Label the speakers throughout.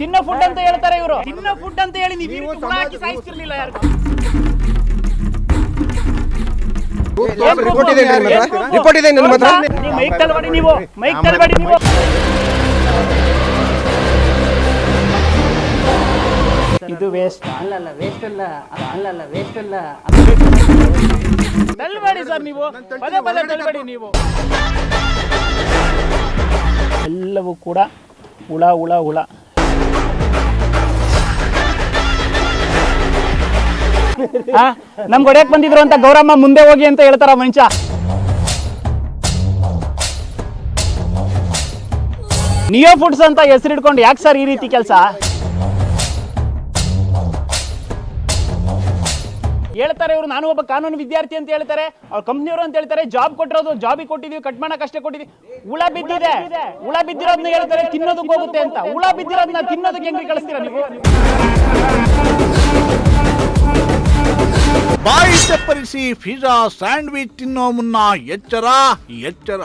Speaker 1: ತಿನ್ನೋ ಫುಡ್ ಅಂತ ಹೇಳ್ತಾರೆ ಇವರು. ತಿನ್ನೋ ಫುಡ್ ಅಂತ ಹೇಳಿ ನೀವು ಹುಳ ಹಾಕಿ ಸಾಯಿಸ್ತಿರ್ಲಿಲ್ಲ ಯಾರು.
Speaker 2: ರಿಪೋರ್ಟ್ ಇದೆ ನಿಮ್ಮ ಹತ್ರ.
Speaker 1: ಮೈಕ್ ತಳಬೇಡಿ ನೀವು, ಮೈಕ್ ತಳಬೇಡಿ ನೀವು. ಇದು ವೇಸ್ಟ್
Speaker 3: ಅಲ್ಲಲ್ಲ, ವೇಸ್ಟ್ ಅಲ್ಲ, ಅಲ್ಲಲ್ಲ, ವೇಸ್ಟ್ ಅಲ್ಲ.
Speaker 1: ತಳ್ಳಬೇಡಿ ಸರ್, ನೀವು ಪದೇ ಪದೇ ತಳ್ಳಬೇಡಿ ನೀವು. ಎಲ್ಲವೂ ಕೂಡ ಹುಳ ಹುಳ ಹುಳ. ನಮ್ಗೆ ಹೊಡೆಯಕ್ ಬಂದಿದ್ರು ಅಂತ ಗೌರಮ್ಮ ಮುಂದೆ ಹೋಗಿ ಅಂತ ಹೇಳ್ತಾರ ಮನುಷ್ಯ. ನಿಯೋ ಫುಡ್ಸ್ ಅಂತ ಹೆಸರಿಡ್ಕೊಂಡು ಯಾಕೆ ಸರ್ ಈ ರೀತಿ ಕೆಲಸ ಹೇಳ್ತಾರೆ ಇವರು? ನಾನು ಒಬ್ಬ ಕಾನೂನು ವಿದ್ಯಾರ್ಥಿ ಅಂತ ಹೇಳ್ತಾರೆ, ಅವ್ರ ಕಂಪ್ನಿಯವರು ಅಂತ ಹೇಳ್ತಾರೆ, ಜಾಬ್ ಕೊಟ್ಟಿರೋದು ಜಾಬಿಗೆ ಕೊಟ್ಟಿದೀವಿ, ಕಟ್ ಮಾಡಕ್ ಅಷ್ಟೇ ಕೊಟ್ಟಿದೀವಿ. ಹುಳ ಬಿದ್ದಿದೆ, ಹುಳ ಬಿದ್ದಿರೋದನ್ನ ಹೇಳ್ತಾರೆ ತಿನ್ನೋದಕ್ಕೆ ಹೋಗುತ್ತೆ ಅಂತ. ಹುಳ ಬಿದ್ದಿರೋದನ್ನ ತಿನ್ನೋದಕ್ಕೆ ಹೆಂಗ್ರಿ ಕಳಿಸ್ತೀರಾ ನೀವು?
Speaker 4: ಬಾಯಿ ಚಪ್ಪರಿಸಿ ಪಿಜ್ಜಾ ಸ್ಯಾಂಡ್ವಿಚ್ ತಿನ್ನೋ ಮುನ್ನ ಎಚ್ಚರ ಎಚ್ಚರ.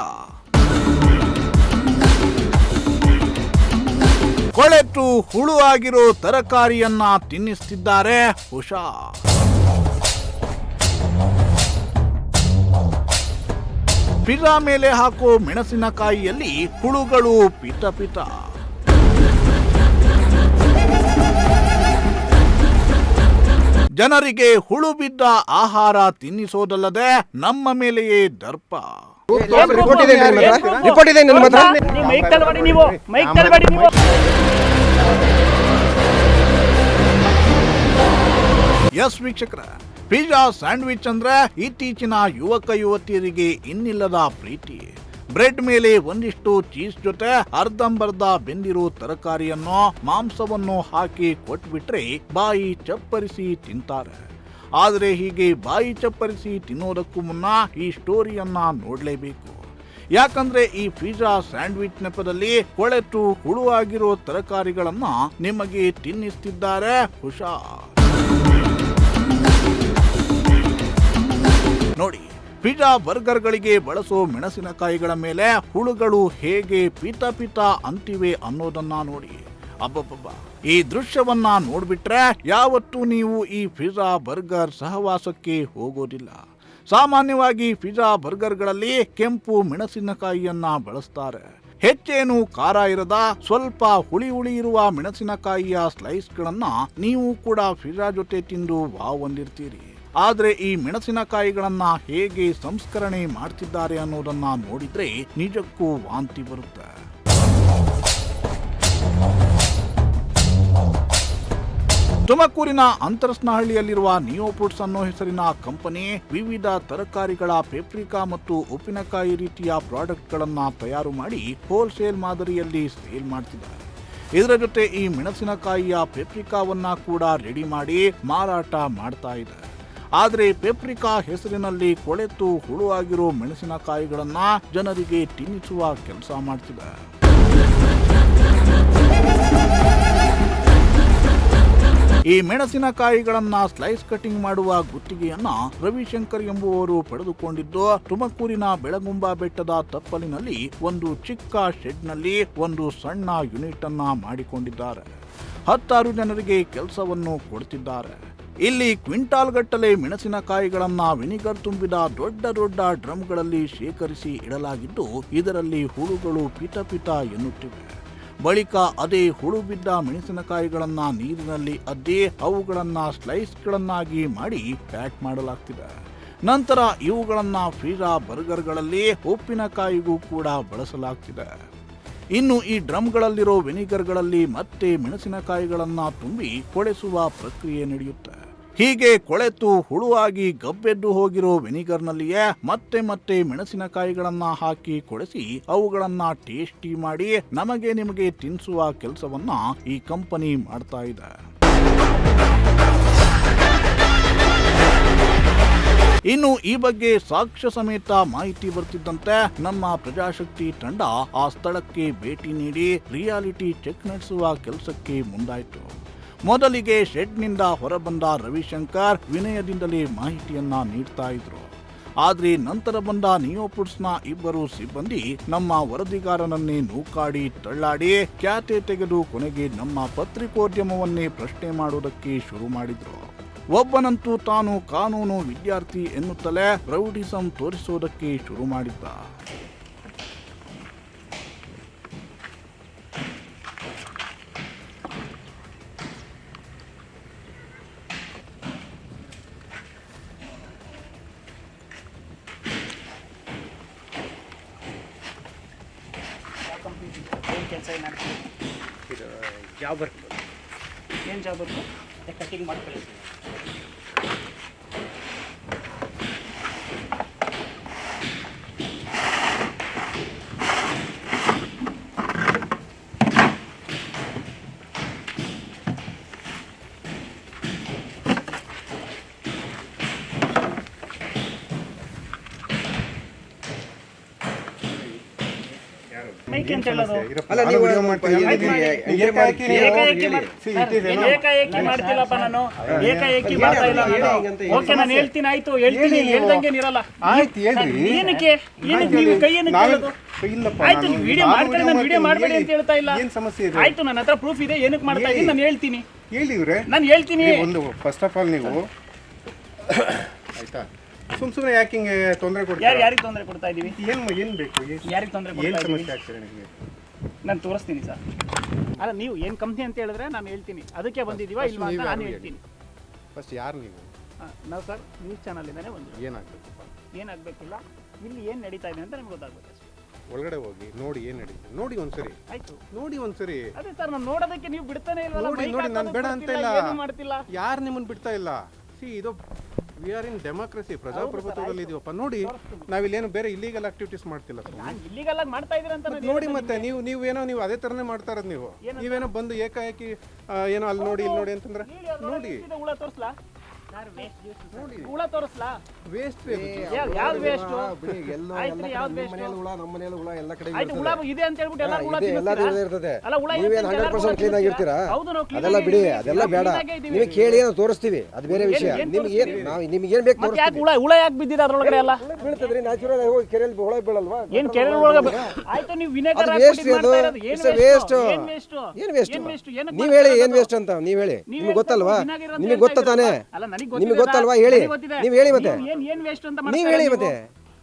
Speaker 4: ಕೊಳೆತು ಹುಳು ಆಗಿರೋ ತರಕಾರಿಯನ್ನ ತಿನ್ನಿಸ್ತಿದ್ದಾರೆ ಹುಷಾರ್. ಪಿಜ್ಜಾ ಮೇಲೆ ಹಾಕೋ ಮೆಣಸಿನಕಾಯಿಯಲ್ಲಿ ಹುಳುಗಳು ಪಿತ ಪಿತ. ಜನರಿಗೆ ಹುಳು ಬಿದ್ದ ಆಹಾರ ತಿನ್ನಿಸೋದಲ್ಲದೆ ನಮ್ಮ ಮೇಲೆಯೇ ದರ್ಪ.
Speaker 2: ರಿಪೋರ್ಟ್ ಇದೆ ನಿಮ್ಮ ಹತ್ರ.
Speaker 1: ಮೈಕ್ ತಳಬೇಡಿ ನೀವು, ಮೈಕ್ ತಳಬೇಡಿ ನೀವು.
Speaker 4: ಎಸ್ ವೀಕ್ಷಕರ, ಪಿಜ್ಜಾ ಸ್ಯಾಂಡ್ವಿಚ್ ಅಂದ್ರೆ ಇತ್ತೀಚಿನ ಯುವಕ ಯುವತಿಯರಿಗೆ ಇನ್ನಿಲ್ಲದ ಪ್ರೀತಿ. ಬ್ರೆಡ್ ಮೇಲೆ ಒಂದಿಷ್ಟು ಚೀಸ್ ಜೊತೆ ಅರ್ಧಂಬರ್ಧ ಬೆಂದಿರೋ ತರಕಾರಿಯನ್ನು ಮಾಂಸವನ್ನು ಹಾಕಿ ಕೊಟ್ಬಿಟ್ರೆ ಬಾಯಿ ಚಪ್ಪರಿಸಿ ತಿಂತಾರೆ. ಆದರೆ ಹೀಗೆ ಬಾಯಿ ಚಪ್ಪರಿಸಿ ತಿನ್ನೋದಕ್ಕೂ ಮುನ್ನ ಈ ಸ್ಟೋರಿಯನ್ನ ನೋಡಲೇಬೇಕು. ಯಾಕಂದ್ರೆ ಈ ಪಿಜ್ಜಾ ಸ್ಯಾಂಡ್ವಿಚ್ ನೆಪದಲ್ಲಿ ಕೊಳೆತು ಹುಳು ಆಗಿರೋ ತರಕಾರಿಗಳನ್ನ ನಿಮಗೆ ತಿನ್ನಿಸ್ತಿದ್ದಾರೆ ಹುಷಾರ್. ನೋಡಿ, ಪಿಜ್ಜಾ ಬರ್ಗರ್ಗಳಿಗೆ ಬಳಸೋ ಮೆಣಸಿನಕಾಯಿಗಳ ಮೇಲೆ ಹುಳುಗಳು ಹೇಗೆ ಪಿತ ಪಿತ ಅಂತಿವೆ ಅನ್ನೋದನ್ನ ನೋಡಿ. ಅಬ್ಬಬ್ಬಬ್ಬ, ಈ ದೃಶ್ಯವನ್ನ ನೋಡ್ಬಿಟ್ರೆ ಯಾವತ್ತೂ ನೀವು ಈ ಪಿಜ್ಜಾ ಬರ್ಗರ್ ಸಹವಾಸಕ್ಕೆ ಹೋಗೋದಿಲ್ಲ. ಸಾಮಾನ್ಯವಾಗಿ ಪಿಜ್ಜಾ ಬರ್ಗರ್ಗಳಲ್ಲಿ ಕೆಂಪು ಮೆಣಸಿನಕಾಯಿಯನ್ನ ಬಳಸ್ತಾರೆ. ಹೆಚ್ಚೇನು ಖಾರ ಇರದ ಸ್ವಲ್ಪ ಹುಳಿ ಹುಳಿ ಇರುವ ಮೆಣಸಿನಕಾಯಿಯ ಸ್ಲೈಸ್ಗಳನ್ನ ನೀವು ಕೂಡ ಪಿಜ್ಜಾ ಜೊತೆ ತಿಂದು ವಾವ್ ಅಂದಿರ್ತೀರಿ. ಆದ್ರೆ ಈ ಮೆಣಸಿನಕಾಯಿಗಳನ್ನ ಹೇಗೆ ಸಂಸ್ಕರಣೆ ಮಾಡ್ತಿದ್ದಾರೆ ಅನ್ನೋದನ್ನ ನೋಡಿದ್ರೆ ನಿಜಕ್ಕೂ ವಾಂತಿ ಬರುತ್ತೆ. ತುಮಕೂರಿನ ಅಂತರಸ್ನಹಳ್ಳಿಯಲ್ಲಿರುವ ನಿಯೋ ಫುಡ್ಸ್ ಅನ್ನೋ ಹೆಸರಿನ ಕಂಪನಿ ವಿವಿಧ ತರಕಾರಿಗಳ ಪೆಪ್ರಿಕಾ ಮತ್ತು ಉಪ್ಪಿನಕಾಯಿ ರೀತಿಯ ಪ್ರಾಡಕ್ಟ್ಗಳನ್ನ ತಯಾರು ಮಾಡಿ ಹೋಲ್ಸೇಲ್ ಮಾದರಿಯಲ್ಲಿ ಸೇಲ್ ಮಾಡ್ತಿದ್ದಾರೆ. ಇದರ ಜೊತೆ ಈ ಮೆಣಸಿನಕಾಯಿಯ ಪೆಪ್ರಿಕಾವನ್ನ ಕೂಡ ರೆಡಿ ಮಾಡಿ ಮಾರಾಟ ಮಾಡ್ತಾ ಇದೆ. ಆದರೆ ಪೆಪ್ರಿಕಾ ಹೆಸರಿನಲ್ಲಿ ಕೊಳೆತು ಹುಳು ಆಗಿರೋ ಮೆಣಸಿನಕಾಯಿಗಳನ್ನ ಜನರಿಗೆ ತಿನ್ನಿಸುವ ಕೆಲಸ ಮಾಡ್ತಿದೆ. ಈ ಮೆಣಸಿನಕಾಯಿಗಳನ್ನ ಸ್ಲೈಸ್ ಕಟಿಂಗ್ ಮಾಡುವ ಗುತ್ತಿಗೆಯನ್ನ ರವಿಶಂಕರ್ ಎಂಬುವವರು ಪಡೆದುಕೊಂಡಿದ್ದು ತುಮಕೂರಿನ ಬೆಳಗುಂಬ ಬೆಟ್ಟದ ತಪ್ಪಲಿನಲ್ಲಿ ಒಂದು ಚಿಕ್ಕ ಶೆಡ್ನಲ್ಲಿ ಒಂದು ಸಣ್ಣ ಯೂನಿಟ್ ಅನ್ನ ಮಾಡಿಕೊಂಡಿದ್ದಾರೆ. 10 ಜನರಿಗೆ ಕೆಲಸವನ್ನು ಕೊಡ್ತಿದ್ದಾರೆ. ಇಲ್ಲಿ ಕ್ವಿಂಟಾಲ್ ಗಟ್ಟಲೆ ಮೆಣಸಿನಕಾಯಿಗಳನ್ನ ವಿನಿಗರ್ ತುಂಬಿದ ದೊಡ್ಡ ದೊಡ್ಡ ಡ್ರಮ್ಗಳಲ್ಲಿ ಶೇಖರಿಸಿ ಇಡಲಾಗಿದ್ದು ಇದರಲ್ಲಿ ಹುಳುಗಳು ಪಿತ ಪಿತ ಎನ್ನುತ್ತಿವೆ. ಬಳಿಕ ಅದೇ ಹುಳು ಬಿದ್ದ ಮೆಣಸಿನಕಾಯಿಗಳನ್ನ ನೀರಿನಲ್ಲಿ ಅದ್ದಿ ಅವುಗಳನ್ನ ಸ್ಲೈಸ್ಗಳನ್ನಾಗಿ ಮಾಡಿ ಪ್ಯಾಕ್ ಮಾಡಲಾಗ್ತಿದೆ. ನಂತರ ಇವುಗಳನ್ನ ಪಿಜ್ಜಾ ಬರ್ಗರ್ಗಳಲ್ಲಿ ಉಪ್ಪಿನಕಾಯಿಗೂ ಕೂಡ ಬಳಸಲಾಗ್ತಿದೆ. ಇನ್ನು ಈ ಡ್ರಮ್ಗಳಲ್ಲಿರೋ ವಿನಿಗರ್ಗಳಲ್ಲಿ ಮತ್ತೆ ಮೆಣಸಿನಕಾಯಿಗಳನ್ನ ತುಂಬಿ ಕೊಳೆಸುವ ಪ್ರಕ್ರಿಯೆ ನಡೆಯುತ್ತೆ. ಹೀಗೆ ಕೊಳೆತು ಹುಳುವಾಗಿ ಗಬ್ಬೆದ್ದು ಹೋಗಿರೋ ವಿನಿಗರ್ನಲ್ಲಿಯೇ ಮತ್ತೆ ಮತ್ತೆ ಮೆಣಸಿನಕಾಯಿಗಳನ್ನ ಹಾಕಿ ಕೊಳೆಸಿ ಅವುಗಳನ್ನ ಟೇಸ್ಟಿ ಮಾಡಿ ನಮಗೆ ನಿಮಗೆ ತಿನ್ನಿಸುವ ಕೆಲಸವನ್ನ ಈ ಕಂಪನಿ ಮಾಡ್ತಾ ಇದೆ. ಇನ್ನು ಈ ಬಗ್ಗೆ ಸಾಕ್ಷ್ಯ ಸಮೇತ ಮಾಹಿತಿ ಬರ್ತಿದ್ದಂತೆ ನಮ್ಮ ಪ್ರಜಾಶಕ್ತಿ ತಂಡ ಆ ಸ್ಥಳಕ್ಕೆ ಭೇಟಿ ನೀಡಿ ರಿಯಾಲಿಟಿ ಚೆಕ್ ನಡೆಸುವ ಕೆಲಸಕ್ಕೆ ಮುಂದಾಯಿತು. ಮೊದಲಿಗೆ ಶೆಡ್ನಿಂದ ಹೊರಬಂದ ರವಿಶಂಕರ್ ವಿನಯದಿಂದಲೇ ಮಾಹಿತಿಯನ್ನ ನೀಡ್ತಾ ಇದ್ರು. ಆದ್ರೆ ನಂತರ ಬಂದ ನಿಯೋಪುಡ್ಸ್ನ ಇಬ್ಬರು ಸಿಬ್ಬಂದಿ ನಮ್ಮ ವರದಿಗಾರನನ್ನೇ ನೂಕಾಡಿ ತಳ್ಳಾಡಿ ಖ್ಯಾತೆ ತೆಗೆದು ಕೊನೆಗೆ ನಮ್ಮ ಪತ್ರಿಕೋದ್ಯಮವನ್ನೇ ಪ್ರಶ್ನೆ ಮಾಡುವುದಕ್ಕೆ ಶುರು ಮಾಡಿದ್ರು. ಒಬ್ಬನಂತೂ ತಾನು ಕಾನೂನು ವಿದ್ಯಾರ್ಥಿ ಎನ್ನುತ್ತಲೇ ರೌಡಿಸಂ ತೋರಿಸೋದಕ್ಕೆ ಶುರು ಮಾಡಿದ್ದ.
Speaker 1: ಜಾಬ್ ವರ್ಕ್ ಏನು ಜಾಬ್ ವರ್ಕ್ ಕಟಿಂಗ್ ಮಾಡ್ಕೊಳ್ಳಿ.
Speaker 2: ಅಲ್ಲ ನೀವು
Speaker 1: ಏಕಾಏಕಿ ಮಾಡ್ತಿಲ್ಲಪ್ಪ ನಾನು, ಏಕಾಏಕಿ ಮಾಡ್ತಾ ಇಲ್ಲ ನಾನು. ಓಕೆ ನಾನು ಹೇಳ್ತೀನಿ, ಆಯ್ತು ಹೇಳ್ತೀನಿ, ಹೇಳ್ದಂಗೆ ಇರಲ್ಲ. ಏನಕ್ಕೆ ನೀವು ಕೈ ಏನಕ್ಕೆ ಹೇಳೋದು? ಆಯ್ತು ನೀವು ವಿಡಿಯೋ ಮಾಡ್ಕೊಳ್ಳಿ, ನಾನು ವಿಡಿಯೋ ಮಾಡಬೇಡಿ ಅಂತ ಹೇಳ್ತಾ ಇಲ್ಲ. ಆಯ್ತು ನನ್ನ ಹತ್ರ ಪ್ರೂಫ್ ಇದೆ, ಏನಕ್ಕೆ ಮಾಡ್ತಾ ಇದ್ದೀನಿ ನಾನು ಹೇಳ್ತೀನಿ. ನಾನು ಹೇಳ್ತೀನಿ.
Speaker 5: ಒಂದು ಫಸ್ಟ್ ಆಫ್ ಆಲ್ ನೀವು ಆಯ್ತಾ ಸುಮ್ಮನೆ ಯಾಕೆ ಹಿಂಗೆ ತೊಂದರೆ ಕೊಡ್ತೀರಾ?
Speaker 1: ಯಾರಿಗೆ ತೊಂದರೆ ಕೊಡ್ತಾ ಇದೀವಿ?
Speaker 5: ಏನು ಬೇಕು?
Speaker 1: ಯಾರಿಗೆ ತೊಂದರೆ ಕೊಡ್ತಾ
Speaker 5: ಏನು
Speaker 1: ಇದೀವಿ?
Speaker 5: ಸಮಸ್ಯೆ ಆಗ್ತದೆ ನಿಮಗೆ?
Speaker 1: ನಾನು ತೋರಿಸ್ತೀನಿ ಸರ್. ಅಲ್ಲ ನೀವು ಏನು ಕಂಪ್ನಿ ಅಂತ ಹೇಳಿದ್ರೆ ನಾನು ಹೇಳ್ತೀನಿ, ಅದಕ್ಕೆ ಬಂದಿದ್ದೀವಾ ಇಲ್ವಾ ಅಂತ ನಾನು ಹೇಳ್ತೀನಿ.
Speaker 5: ಫಸ್ಟ್ ಯಾರು ನೀವು?
Speaker 1: ನಾವು ಸರ್ ನ್ಯೂಸ್ ಚಾನಲಿಂದಾನೆ ಬಂದಿದ್ದೀವಿ.
Speaker 5: ಏನಾಗಬೇಕಪ್ಪ?
Speaker 1: ಏನಾಗಬೇಕಿಲ್ಲ, ಇಲ್ಲಿ ಏನು ನಡೀತಾ ಇದೆ ಅಂತ ನಿಮ್ಗೆ ಗೊತ್ತಾಗಬೇಕು ಅಷ್ಟೇ.
Speaker 5: ಒಳಗಡೆ ಹೋಗಿ ನೋಡಿ ಏನು ನಡೀತದೆ ನೋಡಿ ಒಂದ್ಸರಿ.
Speaker 1: ಆಯ್ತು
Speaker 5: ನೋಡಿ ಒಂದ್ಸರಿ.
Speaker 1: ಅದೇ ಸರ್ ನಾನು ನೋಡೋದಕ್ಕೆ ನೀವು ಬಿಡ್ತಾನೆ ಇಲ್ವಲ್ಲ.
Speaker 5: ನೋಡಿ ನೋಡಿ ನಾನು ಬೇಡ ಅಂತ ಇಲ್ಲ,
Speaker 1: ಮಾಡ್ತಿಲ್ಲ.
Speaker 5: ಯಾರು ನಿಮ್ಮನ್ನು ಬಿಡ್ತಾ ಇಲ್ಲ. ಸಿ ಇದು ವಿ ಆರ್ ಇನ್ ಡೆಮೋಕ್ರಸಿ, ಪ್ರಜಾಪ್ರಭುತ್ವದಲ್ಲಿ ಇದೀವಪ್ಪ. ನೋಡಿ ನಾವಿಲ್ಲೇನು ಬೇರೆ ಇಲ್ಲಿಗಲ್ ಆಕ್ಟಿವಿಟೀಸ್ ಮಾಡ್ತಿಲ್ಲ.
Speaker 1: ನಾನು ಇಲ್ಲಿಗೆಲ್ಲ ಮಾಡ್ತಾ ಇದ್ದೀರಾ ಅಂತ
Speaker 5: ನೋಡಿ ಮತ್ತೆ ನೀವೇನೋ ಅದೇ ಥರನೇ ಮಾಡ್ತಾ ಇರೋದು. ನೀವೇನೋ ಬಂದು ಏಕಾಏಕಿ ಏನೋ ಅಲ್ಲಿ ನೋಡಿ ಇಲ್ಲಿ ನೋಡಿ ಅಂತಂದ್ರೆ ನೋಡಿ
Speaker 1: ಹುಳ ತೋರಿಸ್ಲಾ? ಹುಳ ತೋರಿಸ್ಲಾ?
Speaker 5: ವೇಸ್ಟ್
Speaker 1: ಯಾವ್ದು ವೇಸ್ಟ್?
Speaker 2: ನಮ್ಮ ಮನೆಯಲ್ಲಿ ಹುಳ ಎಲ್ಲ ಕಡೆ
Speaker 1: ಆಯ್ತು ಹುಳ ಇದೆ ಅಂತ ಹೇಳ್ಬಿಟ್ಟು ಎಲ್ಲ ಹುಳ
Speaker 2: ಇರ್ತದೆ.
Speaker 1: ಅಲ್ಲ ಹುಳ
Speaker 2: ನೀವೇನು 100% ಕ್ಲೀನ್ ಆಗಿರ್ತೀರಾ?
Speaker 1: ಹೌದು ನಾವು ಕ್ಲೀನ್
Speaker 2: ಅದೆಲ್ಲ ಬಿಡಿ, ಅದೆಲ್ಲ ಬೇಡ. ನಿಮಗೆ ಕೇಳಿ ನಾವು ತೋರಿಸ್ತೀವಿ, ಅದು ಬೇರೆ ವಿಷಯ. ನಿಮ್ಗೆ ಏನ್ ಬೇಕು
Speaker 1: ಮತ್ತೆ ಯಾಕೆ ಹುಳ ಯಾಕೆ ಬಿದ್ದಿದೆ ಅದ್ರೊಳಗಡೆ ಎಲ್ಲ?
Speaker 2: ಬೀಳ್ತದ್ರಿ, ನ್ಯಾಚುರಲ್ ಹೋಗಿ ಕೆರೆಯಲ್ಲಿ ಹುಳ ಬೀಳಲ್ವಾ?
Speaker 1: ಏನ್ ಕೆರೆ ಒಳಗೆ? ಆಯ್ತು ನೀವು ವಿನೆಗರ್
Speaker 2: ವೇಸ್ಟ್ ಅದು.
Speaker 1: ಏನು
Speaker 2: ವೇಸ್ಟ್
Speaker 1: ಏನು ವೇಸ್ಟ್?
Speaker 2: ನೀವ್ ಹೇಳಿ ಏನ್ ವೇಸ್ಟ್ ಅಂತ. ನೀವ್ ಹೇಳಿ, ನಿಮ್ಗೆ ಗೊತ್ತಲ್ವಾ? ನಿಮ್ಗೆ ಗೊತ್ತ ತಾನೆ?
Speaker 1: ಅಲ್ಲ ನನಗೆ
Speaker 2: ನಿಮ್ಗೆ ಗೊತ್ತಲ್ವಾ? ಹೇಳಿ, ನೀವ್ ಹೇಳಿ ಮತ್ತೆ.
Speaker 1: ಏನ್ ವೇಸ್ಟ್ ಅಂತ
Speaker 2: ನೀವ್ ಹೇಳಿ ಮತ್ತೆ.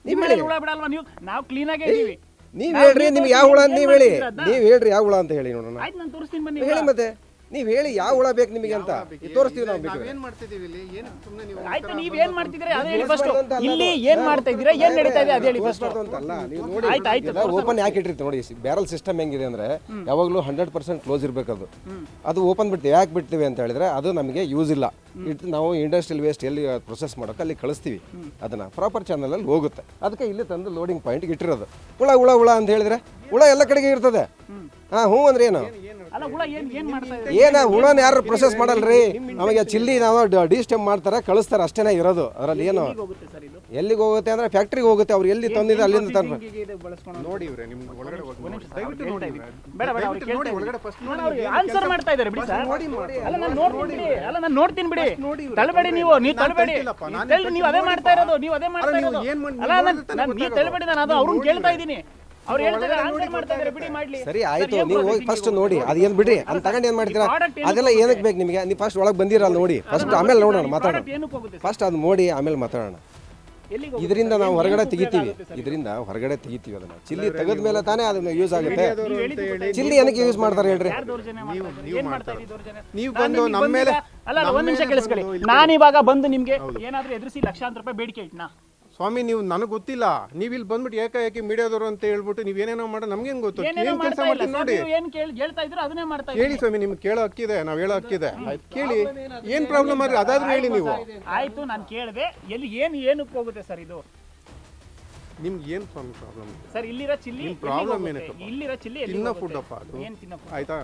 Speaker 2: ನೀವ್ ಹೇಳಿ.
Speaker 1: ಹುಳ ಬಿಡಲ್ವಾ ನೀವು? ನಾವು ಕ್ಲೀನ್ ಆಗೇ ಇದೀವಿ.
Speaker 2: ನೀವ್ ಹೇಳ್ರಿ, ನಿಮ್ಗೆ ಯಾವ ಹುಳ ಅಂತ ನೀವ್ ಹೇಳಿ. ನೀವ್ ಹೇಳ್ರಿ ಯಾವ ಹುಳ ಅಂತ ಹೇಳಿ ನೋಡೋಣ.
Speaker 1: ಆಯ್ತು ನಾನು ತೋರಿಸ್ತೀನಿ ಬನ್ನಿ.
Speaker 2: ಹೇಳಿ ಮತ್ತೆ, ನೀವ್ ಹೇಳಿ ಯಾವ ಹುಳ ಬೇಕು ನಿಮಗೆ ಅಂತ ತೋರಿಸ್ತೀವಿ ನಾವು.
Speaker 5: ಏನ್ ಮಾಡ್ತಿದೀವಿ ಇಲ್ಲಿ? ಏನು ಸುಮ್ಮನೆ ನೀವು
Speaker 1: ಆಯ್ತು ನೀವ್ ಏನ್ ಮಾಡ್ತಿದ್ದೀರಾ ಅದೇ ಹೇಳಿ ಫಸ್ಟ್. ಇಲ್ಲಿ ಏನ್ ಮಾಡ್ತಾ ಇದ್ದೀರಾ, ಏನ್ ನಡೀತಾ ಇದೆ ಅದೇ ಹೇಳಿ ಫಸ್ಟ್.
Speaker 2: ಅಂತಲ್ಲ ನೀವು ನೋಡಿ, ಓಪನ್ ಯಾಕೆ ಇಟ್ಟಿರ್ತೀವಿ ನೋಡಿ. ಬ್ಯಾರಲ್ ಸಿಸ್ಟಮ್ ಹೆಂಗಿದೆ ಅಂದ್ರೆ ಯಾವಾಗಲೂ 100% ಕ್ಲೋಸ್ ಇರ್ಬೇಕದು. ಅದು ಓಪನ್ ಬಿಡ್ತೀವಿ. ಯಾಕೆ ಬಿಡ್ತೀವಿ ಅಂತ ಹೇಳಿದ್ರೆ ಅದು ನಮಗೆ ಯೂಸ್ ಇಲ್ಲ. ನಾವು ಇಂಡಸ್ಟ್ರಿಯಲ್ ವೇಸ್ಟ್ ಎಲ್ಲಿ ಪ್ರೊಸೆಸ್ ಮಾಡೋಕೆ ಅಲ್ಲಿ ಕಳಿಸ್ತೀವಿ, ಅದನ್ನ ಪ್ರಾಪರ್ ಚಾನಲ್ ಅಲ್ಲಿ ಹೋಗುತ್ತೆ. ಅದಕ್ಕೆ ಇಲ್ಲಿ ತಂದು ಲೋಡಿಂಗ್ ಪಾಯಿಂಟ್ ಇಟ್ಟಿರೋದು. ಹುಳ ಹುಳ ಹುಳ ಅಂತ ಹೇಳಿದ್ರೆ ಹುಳ ಎಲ್ಲ ಕಡೆಗೆ ಇರ್ತದೆ. ಹ್ಞೂ ಅಂದ್ರೆ ಏನು?
Speaker 1: ಅಲ್ಲ ಹುಳ ಏನ್ ಮಾಡ್ತಾ ಇದೆ?
Speaker 2: ಏನ ಹುಳನ ಯಾರು ಪ್ರೊಸೆಸ್ ಮಾಡಲ್ರಿ. ನಮಗೆ ಚಿಲ್ಲಿ ನಾವು ಡಿಸ್ಟೆಂಪ್ ಮಾಡ್ತಾರೆ, ಕಳಿಸ್ತಾರೆ, ಅಷ್ಟೇನೆ ಇರೋದು. ಅದರಲ್ಲಿ ಏನು ಎಲ್ಲಿಗೆ ಹೋಗುತ್ತೆ ಅಂದ್ರೆ ಫ್ಯಾಕ್ಟ್ರಿಗೆ ಹೋಗುತ್ತೆ. ಅವ್ರು ಎಲ್ಲಿ ತಂದಿದೆ ಅಲ್ಲಿಂದ ತಂದು
Speaker 5: ನೋಡಿ ಇವ್ರೆ ನಿಮ್ಗೆ ಒಳಗಡೆ ಹೋಗಿ ದಯವಿಟ್ಟು ನೋಡಿ.
Speaker 1: ಬೇಡ ಬೇಡ ಅವ್ರಿಗೆ
Speaker 5: ನೋಡಿ ಒಳಗಡೆ ಫಸ್ಟ್
Speaker 1: ನೋಡಿ ಆನ್ಸರ್ ಮಾಡ್ತಾ ಇದ್ದಾರೆ ಬಿಡಿ ಸರ್. ಅಲ್ಲ ನಾನು ನೋಡ್ತೀನಿ ಬಿಡಿ. ಅಲ್ಲ ನಾನು ನೋಡ್ತೀನಿ ಬಿಡಿ. ತಳ್ಳಬೇಡಿ ನೀವು ತಳ್ಳಬೇಡಿ. ನೀವು ಅದೇ ಮಾಡ್ತಾ ಇರೋದು, ನೀವು ಅದೇ ಮಾಡ್ತಾ ಇರೋದು. ಅಲ್ಲ ನೀವು ತಳ್ಳಬೇಡಿ, ನಾನು ಅದು ಅವ್ರನ್ನ ಕೇಳ್ತಾ ಇದ್ದೀನಿ. ಅವ್ರು ಹೇಳ್ತಾರೆ ಆನ್ಸರ್ ಮಾಡ್ತಾ ಇದ್ದಾರೆ, ಬಿಡಿ ಮಾಡ್ಲಿ.
Speaker 2: ಸರಿ ಆಯ್ತು, ನೀವು ಹೋಗಿ ಫಸ್ಟ್ ನೋಡಿ ಅದೇನು ಬಿಡ್ರಿ ಅಂತ ತಗೊಂಡು ಏನು ಮಾಡ್ತೀರಾ? ಅದೆಲ್ಲ ಏನಕ್ಕೆ ಬೇಕು ನಿಮಗೆ? ನೀವು ಫಸ್ಟ್ ಒಳಗೆ ಬಂದಿರಲ್ಲ ನೋಡಿ, ಫಸ್ಟ್ ಆಮೇಲೆ ನೋಡೋಣ, ಮಾತಾಡೋಣ. ಫಸ್ಟ್ ಅದು ನೋಡಿ ಆಮೇಲೆ ಮಾತಾಡೋಣ. ಇದರಿಂದ ನಾವು ಹೊರಗಡೆ ತೆಗಿತೀವಿ, ಇದರಿಂದ ಹೊರಗಡೆ ತೆಗಿತೀವಿ ಅದನ್ನ. ಚಿಲ್ಲಿ ತೆಗೆದ ಮೇಲೆ ತಾನೇ ಅದನ್ನ ಯೂಸ್ ಆಗುತ್ತೆ. ಚಿಲ್ಲಿ ಏನಕ್ಕೆ ಯೂಸ್ ಮಾಡ್ತಾರೆ ಹೇಳ್ರಿ?
Speaker 5: ನೀವು ಬಂದು ನಮ್ಮ ಮೇಲೆ
Speaker 1: ಅಲ್ಲ ಒಂದ್ ನಿಮಿಷ ಕೇಳಿಸ್ಕೊಳ್ಳಿ. ನಾನಿವಾಗ ಬಂದು ನಿಮ್ಗೆ ಏನಾದ್ರೂ ಎದುರಿಸಿ ಲಕ್ಷಾಂತರ ರೂಪಾಯಿ ಬೇಡಿಕೆ ಇಟ್ನಾ?
Speaker 5: ಸ್ವಾಮಿ ನೀವು ನನಗೆ ಗೊತ್ತಿಲ್ಲ. ನೀವು ಇಲ್ಲಿ ಬಂದ್ಬಿಟ್ಟು ಏಕಾಏಕಿ ಮೀಡಿಯಾದವರು ಅಂತ ಹೇಳ್ಬಿಟ್ಟು ನೀವೇನೇನೋ ಮಾಡೋ ನಮ್ಗೇನು ಗೊತ್ತು? ಏನ್ ಕೆಲಸ ಮಾಡ್ತೀನಿ ನೋಡಿ.
Speaker 1: ಹೇಳ್ತಾ ಇದ್ರು ಅದನ್ನೇ ಮಾಡ್ತಾ
Speaker 5: ಹೇಳಿ ಸ್ವಾಮಿ, ನಿಮ್ಗೆ ಕೇಳೋ ಹಕ್ಕಿದೆ, ನಾವು ಹೇಳೋ ಹಕ್ಕಿದೆ. ಆಯ್ತು ಕೇಳಿ, ಏನ್ ಪ್ರಾಬ್ಲಮ್ ಆದ್ರೆ ಅದಾದ್ರೂ ಹೇಳಿ ನೀವು.
Speaker 1: ಆಯ್ತು ನಾನು ಕೇಳಿದೆ. ಎಲ್ಲಿ ಏನಕ್ಕೆ ಹೋಗುತ್ತೆ ಸರ್ ಇದು?
Speaker 5: ನಿಮ್ಗೆ ಏನ್ ಸ್ವಾಮಿ ಪ್ರಾಬ್ಲಮ್
Speaker 1: ಸರ್? ಇಲ್ಲಿರೋ ಚಿಲ್ಲಿ
Speaker 5: ಪ್ರಾಬ್ಲಮ್ ಏನಕ್ಕೆ?
Speaker 1: ಇಲ್ಲಿರೋ ಚಿಲ್ಲಿ
Speaker 5: ತಿನ್ನೋ ಫುಡ್ ಅಪ್ಪ ಅದು.
Speaker 1: ಏನ್ ತಿನ್ನೋ ಫುಡ್?
Speaker 5: ಆಯ್ತಾ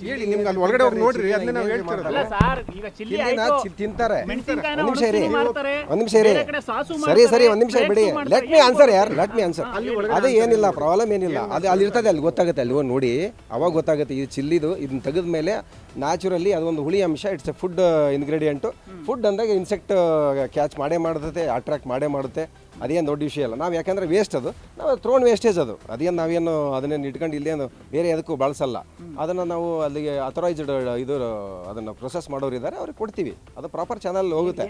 Speaker 5: ಹೇಳಿ, ನಿಮ್ಗೆ ಅಲ್ಲಿ ಒಳಗಡೆ ಹೋಗಿ ನೋಡ್ರಿ, ಅದನ್ನ ನಾವು ಹೇಳ್ತಿರೋದು.
Speaker 1: ಅಲ್ಲ ಸರ್, ಈಗ ಚಿಲ್ಲಿ ಆಯ್ತು,
Speaker 2: ತಿಂತಾರೆ.
Speaker 1: ಮೆಣಸಿನಕಾಯಿನ
Speaker 2: ಒಂದ್ ನಿಮಿಷ ಇರಿ,
Speaker 1: ಮಾಡ್ತಾರೆ,
Speaker 2: ಒಂದ್ ನಿಮಿಷ ಇರಿ.
Speaker 1: ಬೇರೆ ಕಡೆ ಸಾಸು
Speaker 2: ಸರಿ
Speaker 1: ಮಾಡ್ತಾರೆ,
Speaker 2: ಸರಿ ಒಂದ್ ನಿಮಿಷ ಬಿಡಿ. ಲೆಟ್ ಮಿ ಆನ್ಸರ್ ಯಾರ್, ಲೆಟ್ ಮಿ ಆನ್ಸರ್. ಅದೇ ಏನಿಲ್ಲ, ಪ್ರಾಬ್ಲಮ್ ಏನಿಲ್ಲ. ಅದು ಅಲ್ಲಿ ಇರ್ತದೆ, ಅಲ್ಲಿ ಗೊತ್ತಾಗುತ್ತೆ. ಅಲ್ಲಿ ಹೋಗಿ ನೋಡಿ, ಅವಾಗ ಗೊತ್ತಾಗುತ್ತೆ. ಇದು ಚಿಲ್ಲಿದು ಇದನ್ನ ತೆಗೆದ ಮೇಲೆ ನ್ಯಾಚುರಲಿ ಅದೊಂದು ಹುಳಿ ಅಂಶ. It's A food ingredient. Food ಅಂದಾಗ ಇನ್ಸೆಕ್ಟ್ ಕ್ಯಾಚ್ ಮಾಡೇ ಮಾಡುತ್ತೆ, ಅಟ್ರಾಕ್ಟ್ ಮಾಡೇ ಮಾಡುತ್ತೆ. ಅದೇನು ದೊಡ್ಡ ವಿಷಯ ಅಲ್ಲ. ನಾವು ಯಾಕಂದರೆ ವೇಸ್ಟ್ ಅದು, ನಾವು ಥ್ರೋನ್ ವೇಸ್ಟೇಜ್ ಅದು, ಅದೇನು ನಾವೇನು ಅದನ್ನೇನು ಇಟ್ಕೊಂಡು ಇಲ್ಲೇನು ಬೇರೆ ಯಾವುದಕ್ಕೂ ಬಳಸಲ್ಲ. ಅದನ್ನು ನಾವು ಅಲ್ಲಿಗೆ ಅಥರೈಸ್ಡ್ ಇದು ಅದನ್ನು ಪ್ರೊಸೆಸ್ ಮಾಡೋರು ಇದ್ದಾರೆ, ಅವ್ರಿಗೆ ಕೊಡ್ತೀವಿ, ಅದು ಪ್ರಾಪರ್ ಚಾನಲ್ ಹೋಗುತ್ತೆ.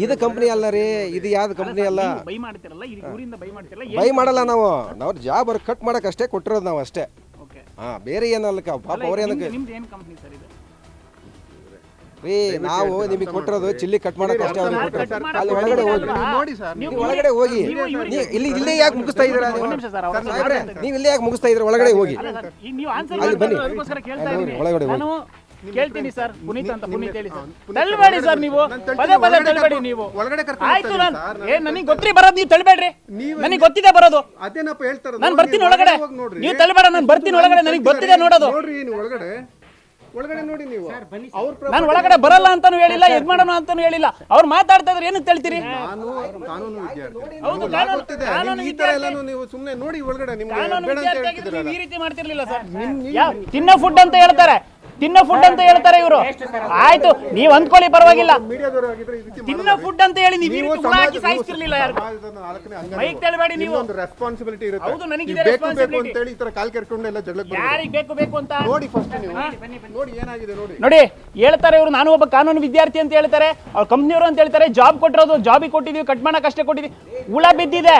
Speaker 2: ಇದು ಕಂಪ್ನಿ ಅಲ್ಲ ರೀ, ಇದು ಯಾವ್ದು ಕಂಪ್ನಿ ಅಲ್ಲ.
Speaker 1: ಬೈ ಮಾಡ್ತಿರಲ್ಲ, ಊರಿಂದ ಬೈ ಮಾಡ್ತಿರಲ್ಲ,
Speaker 2: ಬೈ ಮಾಡಲ್ಲ ನಾವು ಜಾಬ್ ಅವ್ರಿಗೆ ಕಟ್ ಮಾಡಕ್ಕೆ ಅಷ್ಟೇ ಕೊಟ್ಟಿರೋದು ನಾವು ಅಷ್ಟೇ.
Speaker 1: ಓಕೆ.
Speaker 2: ಹಾಂ, ಬೇರೆ ಏನಲ್ಲ ಪಾಪ ಅವ್ರೇನಕ್ಕೆ
Speaker 1: ನಿಮ್ದು ಏನು ಕಂಪ್ನಿ ಸರ್ ಇದು?
Speaker 2: ರೀ ನಾವು ನಿಮಗೆ ಕೊಟ್ಟಿರೋದು ಚಿಲ್ಲಿ ಕಟ್ ಮಾಡಕ್ಕೆ ಅಷ್ಟೇ ಅವ್ರಿಗೆ ಕೊಟ್ಟಿರೋದು. ಅಲ್ಲಿ ಒಳಗಡೆ ಹೋಗಿ
Speaker 5: ನೋಡಿ ಸರ್,
Speaker 2: ನೀವು ಒಳಗಡೆ ಹೋಗಿ. ಇಲ್ಲೇ ಯಾಕೆ ಮುಗಿಸ್ತಾ ಇದ್ದೀರಾ ನೀವು?
Speaker 1: ಒಂದು ನಿಮಿಷ ಸರ್, ಅವ್ರು
Speaker 2: ಸಾಹೇಬ್ರೆ, ನೀವು ಇಲ್ಲೇ ಯಾಕೆ ಮುಗಿಸ್ತಾ ಇದ್ದೀರಾ? ಒಳಗಡೆ ಹೋಗಿ,
Speaker 1: ಅಲ್ಲ ಸರ್, ಈಗ ನೀವು ಆನ್ಸರ್
Speaker 2: ಅಲ್ಲಿ ಬನ್ನಿ.
Speaker 1: ಅದಕ್ಕೋಸ್ಕರ ಕೇಳ್ತಾ ಇದ್ದೀನಿ.
Speaker 2: ಒಳಗಡೆ ಹೋಗಿ.
Speaker 1: ನಾನು ಕೇಳ್ತೀನಿ ಸರ್, ಪುನೀತ್ ಅಂತ, ಪುನೀತ್ ಹೇಳಿ ಸರ್. ತಳ್ಬೇಡಿ ಸರ್ ನೀವು, ಪದೇ ಪದೇ ತಳ್ಬೇಡಿ ನೀವು.
Speaker 5: ಒಳಗಡೆ ಕರ್ಕೊಂಡು
Speaker 1: ಆಯ್ತು, ನನಗೆ ಗೊತ್ತಿರಿ ಬರೋದು, ನೀವು ತಳ್ಬೇಡ್ರಿ. ನನಗೆ ಗೊತ್ತಿದೆ ಬರೋದು,
Speaker 5: ಅದೇನಪ್ಪ ಹೇಳ್ತಾರೆ.
Speaker 1: ನಾನು ಬರ್ತೀನಿ ಒಳಗಡೆ. ನೀವು ತಳ್ಬೇಡ, ನಾನು ಬರ್ತೀನಿ ಒಳಗಡೆ, ನನಗೆ ಗೊತ್ತಿದೆ ನೋಡೋದು.
Speaker 5: ನೋಡ್ರಿ ನೀವು ಒಳಗಡೆ ನೋಡಿ ನೀವು.
Speaker 1: ನಾನು ಒಳಗಡೆ ಬರಲ್ಲ ಅಂತಾನು ಹೇಳಿಲ್ಲ, ಇದ್ ಮಾಡೋಣ ಅಂತಾನು ಹೇಳಿಲ್ಲ. ಅವ್ರು ಮಾತಾಡ್ತಾ ಇದ್ರೆ ಏನಕ್ಕೆ ತಳ್ತೀರಿ?
Speaker 5: ನಾನು ಕಾನೂನು ವಿದ್ಯಾರ್ಥಿ.
Speaker 1: ಹೌದು,
Speaker 5: ನನಗೆ ಗೊತ್ತಿದೆ. ನಿಮ್ಗೆ ಈ ತರ ಎಲ್ಲಾನು ನೀವು ಸುಮ್ಮನೆ ನೋಡಿ ಒಳಗಡೆ ನಿಮ್ಗೆ
Speaker 1: ಕಾನೂನು
Speaker 5: ಬೇಡ ಅಂತ
Speaker 1: ವಿದ್ಯಾರ್ಥಿಯಾಗಿದ್ರೆ
Speaker 5: ಹೇಳ್ತಿದ್ದೀರಲ್ಲ.
Speaker 1: ನೀವು ಈ ರೀತಿ ಮಾಡ್ತಿರ್ಲಿಲ್ಲ ಸರ್. ತಿನ್ನೋ ಫುಡ್ ಅಂತ ಹೇಳ್ತಾರೆ, ತಿನ್ನೋ ಫುಡ್ ಅಂತ ಹೇಳ್ತಾರೆ ಇವರು. ಆಯ್ತು, ನೀವ್ ಅಂದ್ಕೊಳ್ಳಿ, ಪರವಾಗಿಲ್ಲ.
Speaker 5: ಮೀಡಿಯಾದವರು ಆಗಿದ್ರೆ ಈ ರೀತಿ
Speaker 1: ತಿನ್ನೋ ಫುಡ್ ಅಂತ ಹೇಳಿ ನೀವು ಈ ರೀತಿ ಹುಳ ಹಾಕಿ ಸಾಯಿಸ್ತಿರ್ಲಿಲ್ಲ ಯಾರು. ಮೈಕ್ ತಳ್ಬೇಡಿ ನೀವು.
Speaker 5: ಒಂದು ರೆಸ್ಪಾನ್ಸಿಬಿಲಿಟಿ ಇರುತ್ತೆ.
Speaker 1: ಹೌದು, ನನಗಿದೆ
Speaker 5: ಬೇಕು ಬೇಕು
Speaker 1: responsibility.
Speaker 5: ಅಂತ ಹೇಳಿ ಈ ತರ ಕಾಲ್ ಕೆರ್ಕೊಂಡು ಎಲ್ಲ ಜಗಳಕ್ಕೆ ಬರ್ತಾರೆ.
Speaker 1: ಯಾರಿಗೆ ಬೇಕು ಬೇಕು ಅಂತ
Speaker 5: ನೋಡಿ ಫಸ್ಟ್ ನೀವು ನೋಡಿ ಏನಾಗಿದೆ ನೋಡಿ.
Speaker 1: ನೋಡಿ, ಹೇಳ್ತಾರೆ ಇವರು, ನಾನು ಒಬ್ಬ ಕಾನೂನು ವಿದ್ಯಾರ್ಥಿ ಅಂತ ಹೇಳ್ತಾರೆ, ಅವ್ರ ಕಂಪ್ನಿಯವರು ಅಂತ ಹೇಳ್ತಾರೆ, ಜಾಬ್ ಕೊಟ್ಟಿರೋದು, ಜಾಬಿಗೆ ಕೊಟ್ಟಿದೀವಿ, ಕಟ್ ಮಾಡಕ್ ಅಷ್ಟೇ ಕೊಟ್ಟಿದೀವಿ. ಹುಳ ಬಿದ್ದಿದೆ,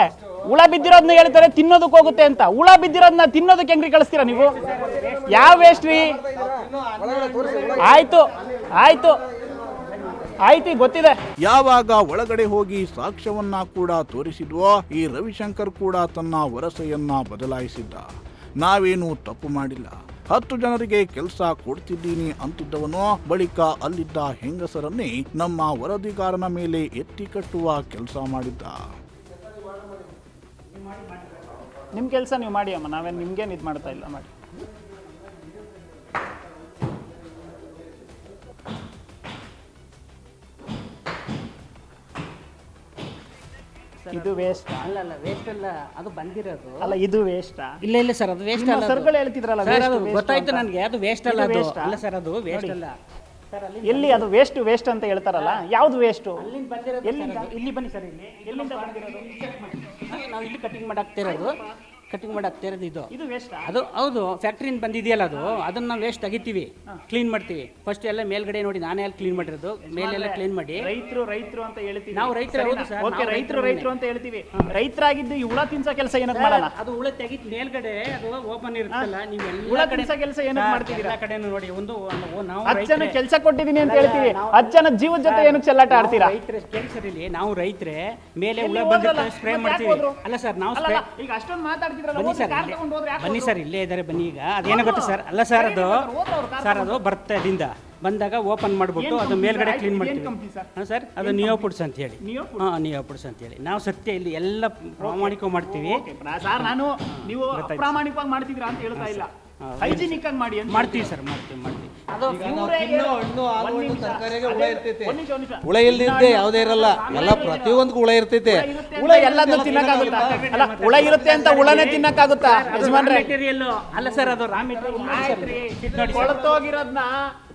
Speaker 1: ಹುಳ ಬಿದ್ದಿರೋದನ್ನ ಹೇಳ್ತಾರೆ ತಿನ್ನೋದಕ್ಕೆ ಹೋಗುತ್ತೆ ಅಂತ. ಹುಳ ಬಿದ್ದಿರೋದನ್ನ ತಿನ್ನೋದಕ್ಕೆ ಹೆಂಗ್ರಿ ಕಳಿಸ್ತೀರಾ ನೀವು? ಯಾವ ವೇಸ್ಟ್ ರೀ? ಆಯ್ತು ಆಯ್ತು ಆಯ್ತು, ಗೊತ್ತಿದೆ.
Speaker 4: ಯಾವಾಗ ಒಳಗಡೆ ಹೋಗಿ ಸಾಕ್ಷ್ಯವನ್ನ ಕೂಡ ತೋರಿಸಿದ್ವೋ, ಈ ರವಿಶಂಕರ್ ಕೂಡ ತನ್ನ ವರಸೆಯನ್ನ ಬದಲಾಯಿಸಿದ್ದ. ನಾವೇನು ತಪ್ಪು ಮಾಡಿಲ್ಲ, 10 ಜನರಿಗೆ ಕೆಲಸ ಕೊಡ್ತಿದ್ದೀನಿ ಅಂತಿದ್ದವನು ಬಳಿಕ ಅಲ್ಲಿದ್ದ ಹೆಂಗಸರನ್ನೇ ನಮ್ಮ ವರದಿಗಾರನ ಮೇಲೆ ಎತ್ತಿ ಕಟ್ಟುವ ಕೆಲಸ ಮಾಡಿದ್ದ.
Speaker 1: ನಿಮ್ ಕೆಲಸ ನೀವು ಮಾಡಿ ಅಮ್ಮ, ನಾವೇನು ನಿಮ್ಗೇನು ಇದು ಮಾಡ್ತಾ ಇಲ್ಲ, ಮಾಡಿ. ಇದು ವೇಸ್ಟ್
Speaker 3: ಅಲ್ಲ ವೇಸ್ಟ್ ಅಲ್ಲ, ಅದು ಬಂದಿರೋದು.
Speaker 1: ಅಲ್ಲ, ಇದು ವೇಸ್ಟಾ?
Speaker 3: ಇಲ್ಲ ಸರ್, ಅದು ವೇಸ್ಟ್ ಅಲ್ಲ.
Speaker 1: ಸರ್ಗಳು ಹೇಳ್ತಿದ್ರಲ್ಲ
Speaker 3: ಸರ್, ಅದು
Speaker 1: waste, waste
Speaker 3: ಗೊತ್ತಾಯ್ತು
Speaker 1: ಅಂತ.
Speaker 3: ನನಗೆ, ಅದು ವೇಸ್ಟ್ ಅಲ್ಲ. ಅದು
Speaker 1: waste ಆ?
Speaker 3: ಅಲ್ಲ ಸರ್, ಅದು ವೇಸ್ಟ್ ಅಲ್ಲ.
Speaker 1: ಎಲ್ಲಿ ಅದು ವೇಸ್ಟ್ ಅಂತ ಹೇಳ್ತಾರಲ್ಲ, ಯಾವ್ದು ವೇಸ್ಟ್?
Speaker 3: ಅಲ್ಲಿಂದ ಬಂದಿರೋದು.
Speaker 1: ಎಲ್ಲಿಂದ?
Speaker 3: ಇಲ್ಲಿ ಬನ್ನಿ ಸರ್, ಇಲ್ಲಿ
Speaker 1: ಎಲ್ಲಿಂದ ಬಂದಿರೋದು?
Speaker 3: ನಾವು ಇಲ್ಲಿ ಕಟಿಂಗ್ ಮಾಡಾಕ್ತಿರೋದು ಇದು.
Speaker 1: ಇದು ವೇಸ್ಟಾ?
Speaker 3: ಅದು ಹೌದು, ಫ್ಯಾಕ್ಟ್ರಿಯಿಂದ ಬಂದಿದೆಯಲ್ಲ ಅದು, ಅದನ್ನ ನಾವು ವೇಸ್ಟ್ ತೆಗಿತೀವಿ, ಕ್ಲೀನ್ ಮಾಡ್ತೀವಿ. ಫಸ್ಟ್ ಎಲ್ಲ ಮೇಲ್ಗಡೆ ನೋಡಿ, ನಾನೇ ಅಲ್ಲಿ ಕ್ಲೀನ್ ಮಾಡಿರೋದು, ಮೇಲೆಲ್ಲ ಕ್ಲೀನ್ ಮಾಡಿ.
Speaker 1: ರೈತರು ಅಂತ ಹೇಳ್ತೀವಿ
Speaker 3: ನಾವು ರೈತರು, ಹೌದು ಸರ್,
Speaker 1: ಓಕೆ, ರೈತರು ಅಂತ ಹೇಳ್ತೀವಿ. ರೈತರಾಗಿದ್ದು ಈ ಹುಳ ತಿನ್ಸೋ ಕೆಲಸ ಏನಕ್ಕೆ ಮಾಡಲ್ಲ?
Speaker 3: ಅದು ಹುಳ ತೆಗಿತ್ ಮೇಲ್ಗಡೆ ಅದು ಓಪನ್ ಇರುತ್ತಲ್ಲ, ನೀವು
Speaker 1: ಹುಳ
Speaker 3: ಎಲ್ಲ ಕಡೆ
Speaker 1: ತಿನ್ಸೋ ಕೆಲಸ ಏನಕ್ಕೆ ಮಾಡ್ತಿದ್ದೀರಾ?
Speaker 3: ಎಲ್ಲ ಕಡೆನೂ ನೋಡಿ, ನಾವು
Speaker 1: 10 ಜನ ಕೆಲಸ ಕೊಟ್ಟಿದ್ದೀನಿ ಅಂತ ಹೇಳ್ತೀವಿ, 10 ಜನ ಜೀವದ ಜೊತೆ ಏನಕ್ಕೆ ಚೆಲ್ಲಾಟ ಆಡ್ತೀರಾ?
Speaker 3: ರೈತರೇ ಕೇಳಿಸರಿಲಿ, ನಾವು ರೈತರೇ ಮೇಲೆ ಹುಳ
Speaker 1: ಎಲ್ಲಿ
Speaker 3: ಬಂದಿರ್ತಾರೆ,
Speaker 1: ಹೋದ್ರಲ್ಲ?
Speaker 3: ಸ್ಪ್ರೇ
Speaker 1: ಮತ್ತೆ ಯಾಕೆ
Speaker 3: ಮಾಡ್ತೀವಿ.
Speaker 1: ಹೋದ್ರು?
Speaker 3: ಅಲ್ಲ ಸರ್, ನಾವು
Speaker 1: ಅಲ್ಲ,
Speaker 3: ಸ್ಪ್ರೇ
Speaker 1: ಈಗ ಅಷ್ಟೊಂದು ಮಾತಾಡ್ತಿದ್ರಲ್ಲ,
Speaker 3: ಬನ್ನಿ ಸರ್,
Speaker 1: ಕಾರ್ ತಗೊಂಡು ಹೋದ್ರೆ ಯಾಕೆ
Speaker 3: ಬನ್ನಿ
Speaker 1: ಹೋದ್ರು?
Speaker 3: ಸರ್, ಇಲ್ಲೇ ಇದ್ದಾರೆ, ಬನ್ನಿ. ಈಗ ಅದೇನೋ ಗೊತ್ತಾ ಸರ್, ಅಲ್ಲ ಸರ್, ಅದು ಸರ್, ಅದು ಬರುತ್ತೆ ಅಲ್ಲಿಂದ ಬಂದಾಗ ಓಪನ್ ಮಾಡ್ಬಿಟ್ಟು ಅದು ಮೇಲ್ಗಡೆ ಕ್ಲೀನ್ ಮಾಡ್ತೀವಿ. ಹಾಂ ಸರ್, ಅದು ನಿಯೋ ಫುಡ್ಸ್ ಅಂತ ಹೇಳಿ. ಹಾಂ, ನಿಯೋ ಫುಡ್ಸ್ ಅಂತ ಹೇಳಿ ನಾವು ಸತ್ಯ ಇಲ್ಲಿ ಎಲ್ಲ ಪ್ರಾಮಾಣಿಕ ಮಾಡ್ತೀವಿ.
Speaker 1: ಸರ್, ನಾನು ನೀವು ಅಪ್ರಾಮಾಣಿಕವಾಗಿ ಮಾಡ್ತಿದ್ದೀರಾ ಅಂತ ಹೇಳ್ತಾ ಇಲ್ಲ, ಹೈಜಿನಿಕ್ ಆಗಿ ಮಾಡಿ ಅಂತ
Speaker 3: ಮಾಡ್ತೀವಿ ಸರ್, ಮಾಡ್ತೀವಿ.
Speaker 1: ಅದು
Speaker 6: ಹುಳ ಇಲ್ಲದಿದ್ದೆ ಯಾವುದೇ ಇರಲ್ಲ, ಎಲ್ಲ ಪ್ರತಿಯೊಂದು ಹುಳ ಇರ್ತೈತೆ.
Speaker 1: ಹುಳ ಎಲ್ಲದನ್ನು ತಿನ್ನಕ್ಕಾಗುತ್ತಾ? ಅಲ್ಲ, ಹುಳ ಇರುತ್ತೆ ಅಂತ ಹುಳನೇ ತಿನ್ನಕ್ಕಾಗುತ್ತಾ ಯಜಮಾನ್ರೆ?
Speaker 3: ಮೆಟೀರಿಯಲ್ ಅಲ್ಲ ಸರ್, ಅದು ರಾ ಮೆಟೀರಿಯಲ್.
Speaker 1: ಕೊಳತೋಗಿರೋದನ್ನ